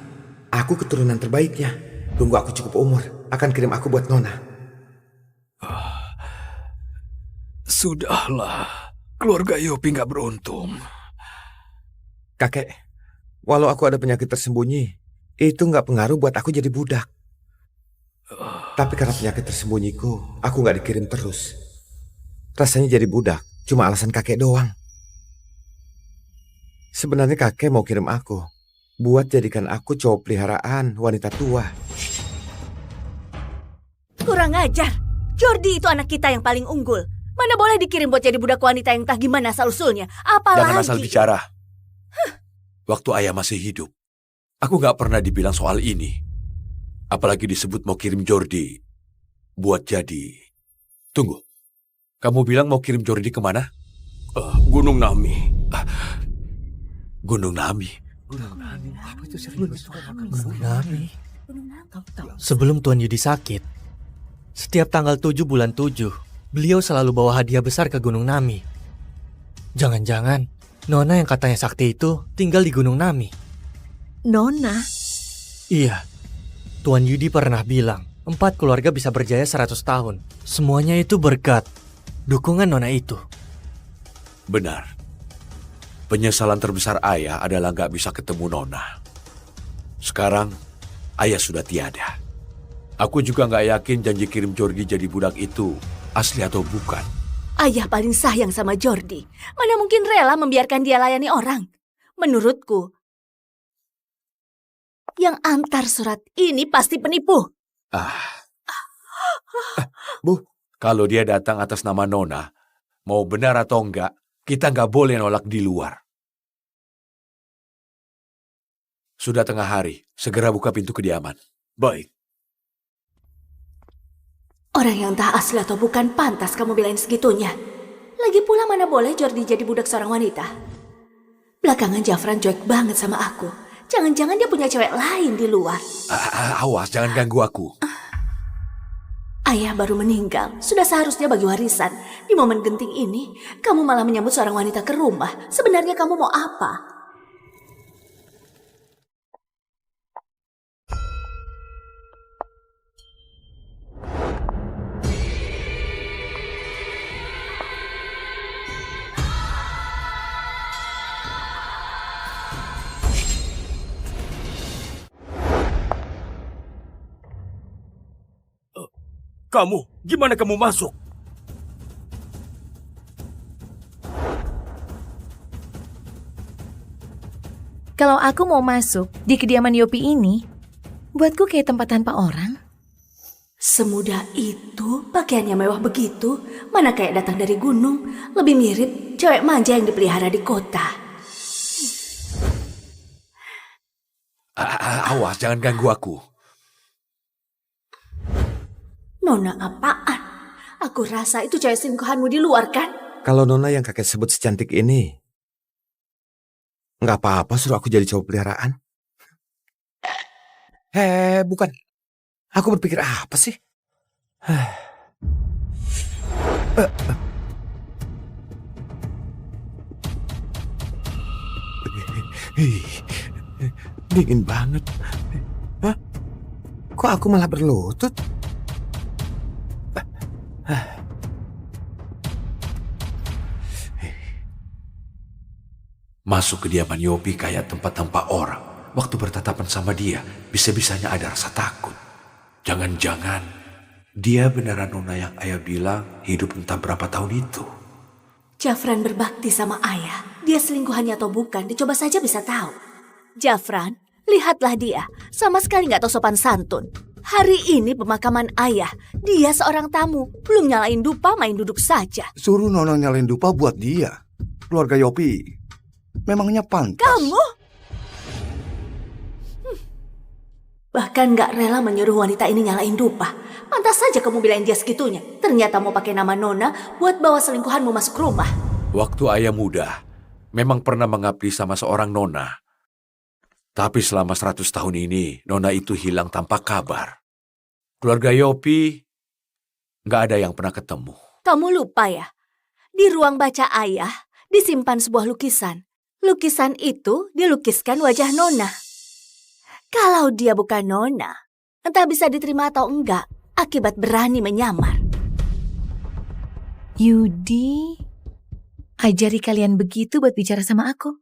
aku keturunan terbaiknya. Tunggu aku cukup umur, akan kirim aku buat Nona. Sudahlah, keluarga Yopi gak beruntung. Kakek, walau aku ada penyakit tersembunyi, itu gak pengaruh buat aku jadi budak. Tapi karena penyakit tersembunyiku, aku gak dikirim terus. Rasanya jadi budak, cuma alasan kakek doang. Sebenarnya kakek mau kirim aku buat jadikan aku cowok peliharaan wanita tua. Kurang ajar. Jordi itu anak kita yang paling unggul. Mana boleh dikirim buat jadi budak wanita yang entah gimana asal-usulnya. Apalagi... Jangan asal bicara. Waktu ayah masih hidup, aku gak pernah dibilang soal ini. Apalagi disebut mau kirim Jordi buat jadi... Tunggu, kamu bilang mau kirim Jordi kemana? Gunung Nami. Gunung Nami? Gunung Nami. Sebelum Tuan Yudi sakit, setiap tanggal 7 bulan 7, beliau selalu bawa hadiah besar ke Gunung Nami. Jangan-jangan Nona yang katanya sakti itu tinggal di Gunung Nami. Nona? Iya. Tuan Yudi pernah bilang, 4 keluarga bisa berjaya 100 tahun. Semuanya itu berkat dukungan Nona itu. Benar. Penyesalan terbesar ayah adalah gak bisa ketemu Nona. Sekarang, ayah sudah tiada. Aku juga gak yakin janji kirim Jordi jadi budak itu asli atau bukan. Ayah paling sayang sama Jordi. Mana mungkin rela membiarkan dia layani orang. Menurutku, yang antar surat ini pasti penipu. Bu, kalau dia datang atas nama Nona, mau benar atau enggak, kita nggak boleh nolak di luar. Sudah tengah hari, segera buka pintu kediaman. Baik. Orang yang entah asli atau bukan pantas kamu belain segitunya. Lagi pula mana boleh Jordi jadi budak seorang wanita. Belakangan Jafran cuek banget sama aku. Jangan-jangan dia punya cewek lain di luar. Awas, jangan ganggu aku. Ayah baru meninggal, sudah seharusnya bagi warisan. Di momen genting ini, kamu malah menyambut seorang wanita ke rumah. Sebenarnya kamu mau apa? Kamu, gimana kamu masuk? Kalau aku mau masuk di kediaman Yopi ini, Buatku kayak tempat tanpa orang. Semudah itu, pakaiannya mewah begitu, mana kayak datang dari gunung. Lebih mirip cewek manja yang dipelihara di kota. Awas, jangan ganggu aku. Nona apaan? Aku rasa itu cewek selingkuhanmu di luar kan? Kalau Nona yang kakek sebut secantik ini, nggak apa-apa suruh aku jadi cowok peliharaan. Bukan. Aku berpikir apa sih? Dingin banget. Hah? Kok aku malah berlutut? Masuk kediaman Yopi kayak tempat tanpa orang. Waktu bertatapan sama dia, bisa-bisanya ada rasa takut. Jangan-jangan dia beneran Nona yang ayah bilang hidup entah berapa tahun itu. Jafran berbakti sama ayah. Dia selingkuhannya atau bukan, dicoba saja bisa tahu. Jafran, lihatlah dia. Sama sekali nggak tahu sopan santun. Hari ini pemakaman ayah. Dia seorang tamu. Belum nyalain dupa, main duduk saja. Suruh Nona nyalain dupa buat dia. Keluarga Yopi memangnya pantas. Kamu? Bahkan nggak rela menyuruh wanita ini nyalain dupa. Pantas saja kamu bilang dia segitunya. Ternyata mau pakai nama Nona buat bawa selingkuhanmu masuk rumah. Waktu ayah muda, memang pernah mengabdi sama seorang Nona. Tapi selama 100 tahun ini, Nona itu hilang tanpa kabar. Keluarga Yopi nggak ada yang pernah ketemu. Kamu lupa ya? Di ruang baca ayah disimpan sebuah lukisan. Lukisan itu dilukiskan wajah Nona. Kalau dia bukan Nona, entah bisa diterima atau enggak, akibat berani menyamar. Yudi, ajari kalian begitu buat bicara sama aku.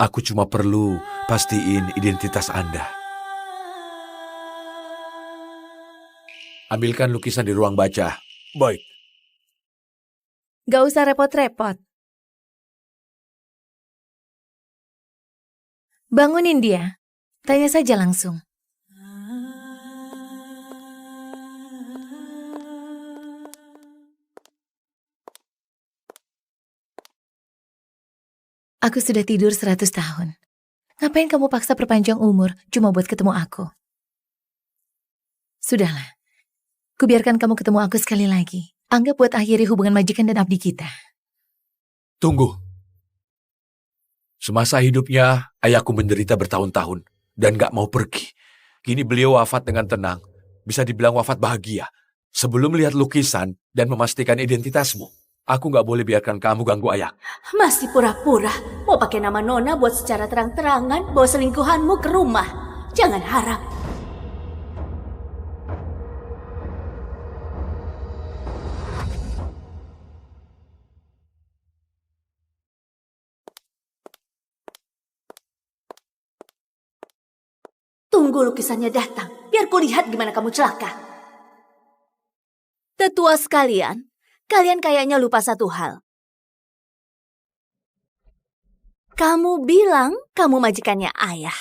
Aku cuma perlu pastiin identitas Anda. Ambilkan lukisan di ruang baca. Baik. Gak usah repot-repot. Bangunin dia. Tanya saja langsung. Aku sudah tidur 100 tahun. Ngapain kamu paksa perpanjang umur cuma buat ketemu aku? Sudahlah. Kubiarkan kamu ketemu aku sekali lagi. Anggap buat akhiri hubungan majikan dan abdi kita. Tunggu. Semasa hidupnya, ayahku menderita bertahun-tahun dan gak mau pergi. Kini beliau wafat dengan tenang. Bisa dibilang wafat bahagia. Sebelum melihat lukisan dan memastikan identitasmu, aku gak boleh biarkan kamu ganggu ayah. Masih pura-pura. Mau pakai nama Nona buat secara terang-terangan bawa selingkuhanmu ke rumah. Jangan harap. Tunggu lukisannya datang, biar kulihat gimana kamu celaka. Tetua sekalian, kalian kayaknya lupa satu hal. Kamu bilang kamu majikannya ayah.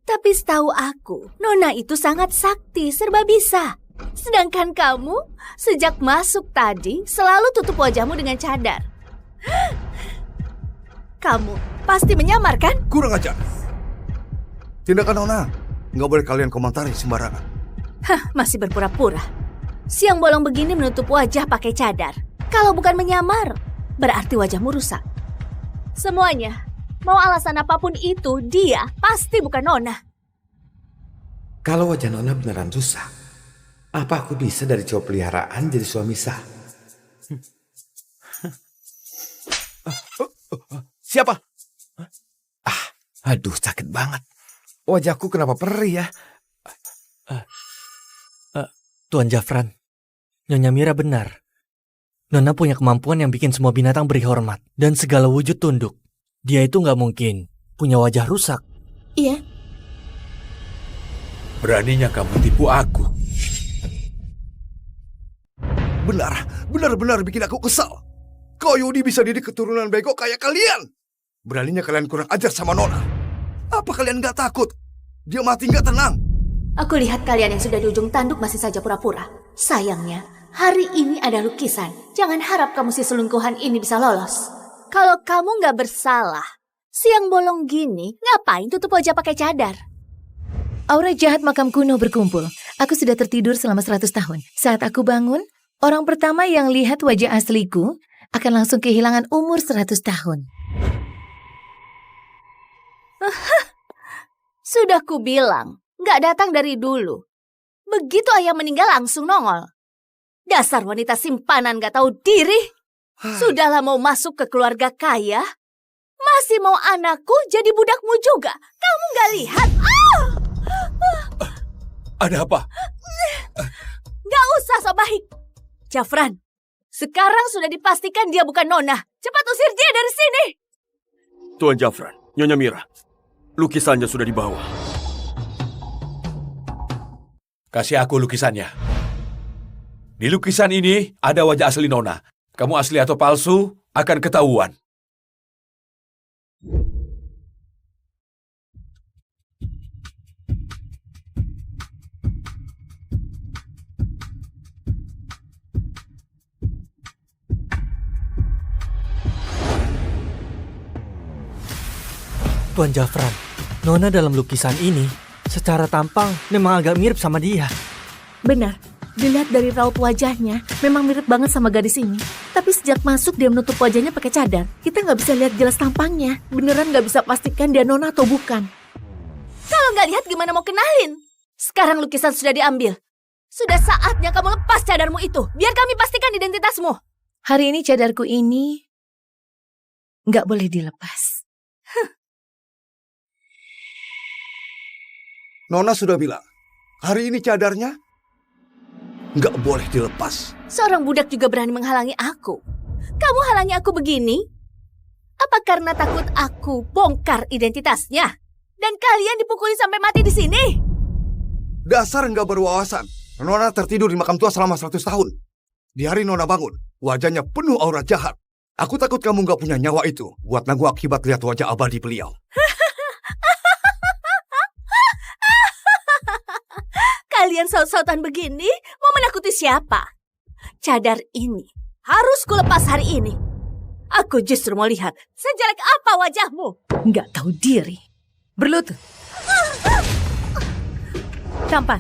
Tapi setahu aku, Nona itu sangat sakti, serba bisa. Sedangkan kamu, sejak masuk tadi, selalu tutup wajahmu dengan cadar. Kamu pasti menyamar, kan? Kurang ajar. Tindakan Nona, nggak boleh kalian komentari sembarangan. Hah, masih berpura-pura. Siang bolong begini menutup wajah pakai cadar. Kalau bukan menyamar, berarti wajahmu rusak. Semuanya, mau alasan apapun itu, dia pasti bukan Nona. Kalau wajah Nona beneran rusak, apa aku bisa dari cowok peliharaan jadi suami sah? Siapa? Aduh, sakit banget. Wajahku kenapa perih ya? Tuan Jafran, Nyonya Mira benar. Nona punya kemampuan yang bikin semua binatang beri hormat dan segala wujud tunduk. Dia itu nggak mungkin punya wajah rusak. Iya. Beraninya kamu tipu aku. Benar-benar bikin aku kesal. Kok Yudi bisa didik keturunan bego kayak kalian? Beraninya kalian kurang ajar sama Nona. Apa kalian nggak takut? Dia mati nggak tenang. Aku lihat kalian yang sudah di ujung tanduk masih saja pura-pura. Sayangnya, hari ini ada lukisan. Jangan harap kamu si selingkuhan ini bisa lolos. Kalau kamu nggak bersalah, siang bolong gini, ngapain tutup wajah pakai cadar? Aura jahat makam kuno berkumpul. Aku sudah tertidur selama 100 tahun. Saat aku bangun, orang pertama yang lihat wajah asliku akan langsung kehilangan umur 100 tahun. Sudah kubilang, nggak datang dari dulu. Begitu ayah meninggal langsung nongol. Dasar wanita simpanan nggak tahu diri. Sudahlah mau masuk ke keluarga kaya, masih mau anakku jadi budakmu juga. Kamu nggak lihat? Ada apa? Nggak usah so baik. Jafran, sekarang sudah dipastikan dia bukan Nona. Cepat usir dia dari sini. Tuan Jafran, Nyonya Mira, lukisannya sudah dibawa. Kasih aku lukisannya. Di lukisan ini ada wajah asli Nona. Kamu asli atau palsu akan ketahuan. Tuan Jafran, Nona dalam lukisan ini secara tampang memang agak mirip sama dia. Benar, dilihat dari raut wajahnya, memang mirip banget sama gadis ini. Tapi sejak masuk dia menutup wajahnya pakai cadar. Kita nggak bisa lihat jelas tampangnya. Beneran nggak bisa pastikan dia Nona atau bukan. Kalau nggak lihat gimana mau kenalin? Sekarang lukisan sudah diambil. Sudah saatnya kamu lepas cadarmu itu. Biar kami pastikan identitasmu. Hari ini cadarku ini nggak boleh dilepas. Nona sudah bilang, hari ini cadarnya nggak boleh dilepas. Seorang budak juga berani menghalangi aku. Kamu halangi aku begini? Apa karena takut aku bongkar identitasnya? Dan kalian dipukuli sampai mati di sini? Dasar nggak berwawasan. Nona tertidur di makam tua selama 100 tahun. Di hari Nona bangun, wajahnya penuh aura jahat. Aku takut kamu nggak punya nyawa itu buat nanggung akibat lihat wajah abadi beliau. Kalian saut-sautan begini mau menakuti siapa? Cadar ini harus kulepas hari ini. Aku justru mau lihat sejelek apa wajahmu. Nggak tahu diri. Berlutut. Tampar.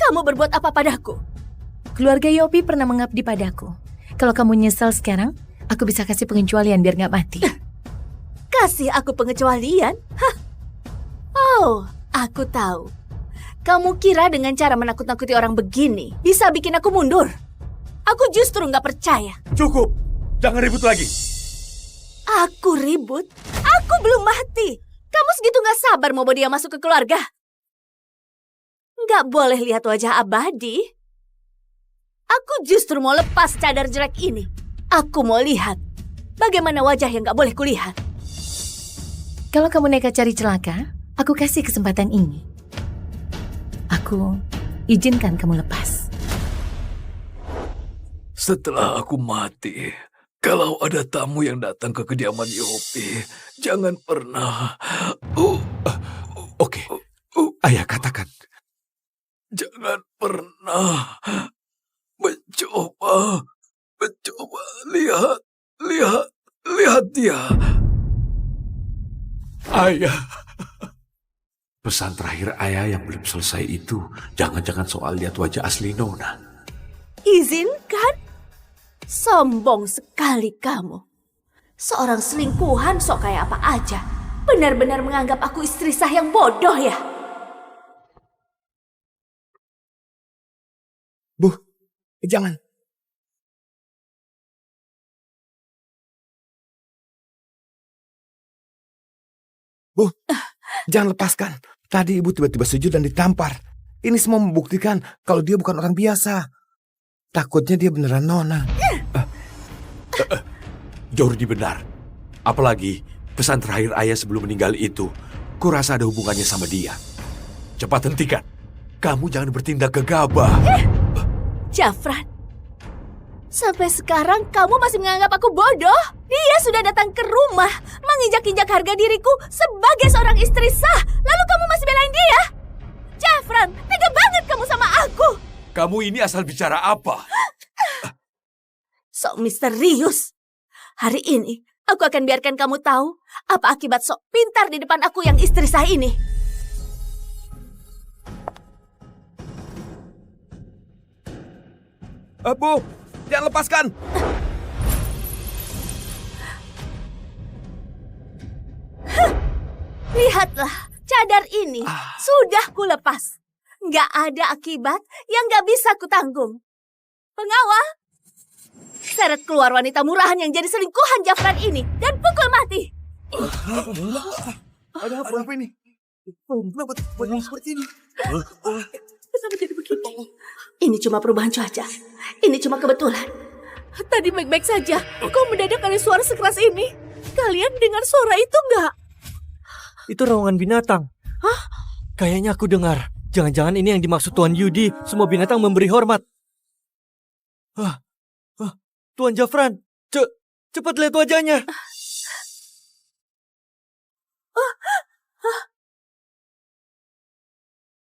Kamu berbuat apa padaku? Keluarga Yopi pernah mengabdi padaku. Kalau kamu nyesal sekarang, aku bisa kasih pengecualian biar nggak mati. Kasih aku pengecualian? Hah? Oh, aku tahu. Kamu kira dengan cara menakut-nakuti orang begini bisa bikin aku mundur? Aku justru nggak percaya. Cukup, jangan ribut lagi. Aku ribut? Aku belum mati. Kamu segitu nggak sabar mau bawa dia masuk ke keluarga? Nggak boleh lihat wajah abadi. Aku justru mau lepas cadar jelek ini. Aku mau lihat bagaimana wajah yang nggak boleh kulihat. Kalau kamu nekat cari celaka, aku kasih kesempatan ini. Aku izinkan kamu lepas. Setelah aku mati, kalau ada tamu yang datang ke kediaman Yopi, jangan pernah... Oke, ayah katakan. Jangan pernah mencoba lihat dia. Ayah. Pesan terakhir ayah yang belum selesai itu, jangan-jangan soal lihat wajah asli Nona. Izinkan? Sombong sekali kamu. Seorang selingkuhan sok kayak apa aja. Benar-benar menganggap aku istri sah yang bodoh ya? Bu, jangan. Bu, jangan lepaskan. Tadi ibu tiba-tiba sujud dan ditampar. Ini semua membuktikan kalau dia bukan orang biasa. Takutnya dia beneran Nona. Jordi benar. Apalagi pesan terakhir ayah sebelum meninggal itu, kurasa ada hubungannya sama dia. Cepat hentikan. Kamu jangan bertindak gegabah. Jafran, Sampai sekarang kamu masih menganggap aku bodoh? Dia sudah datang ke rumah, menginjak-injak harga diriku sebagai seorang istri sah. Lalu kamu masih belain dia? Jafran, tega banget kamu sama aku. Kamu ini asal bicara apa? Sok misterius. Hari ini, aku akan biarkan kamu tahu apa akibat sok pintar di depan aku yang istri sah ini. Bu, jangan lepaskan. Lihatlah, cadar ini sudah kulepas. Nggak ada akibat yang nggak bisa kutanggung. Pengawal, seret keluar wanita murahan yang jadi selingkuhan Jafran ini dan pukul mati. Ada apa ini? Kenapa seperti ini? Kenapa jadi begini? Ini cuma perubahan cuaca. Ini cuma kebetulan. Tadi baik-baik saja. Kok mendadak ada suara sekeras ini? Kalian dengar suara itu nggak? Itu raungan binatang. Hah? Kayaknya aku dengar. Jangan-jangan ini yang dimaksud Tuan Yudi. Semua binatang memberi hormat. Tuan Jafran, cepat lihat wajahnya.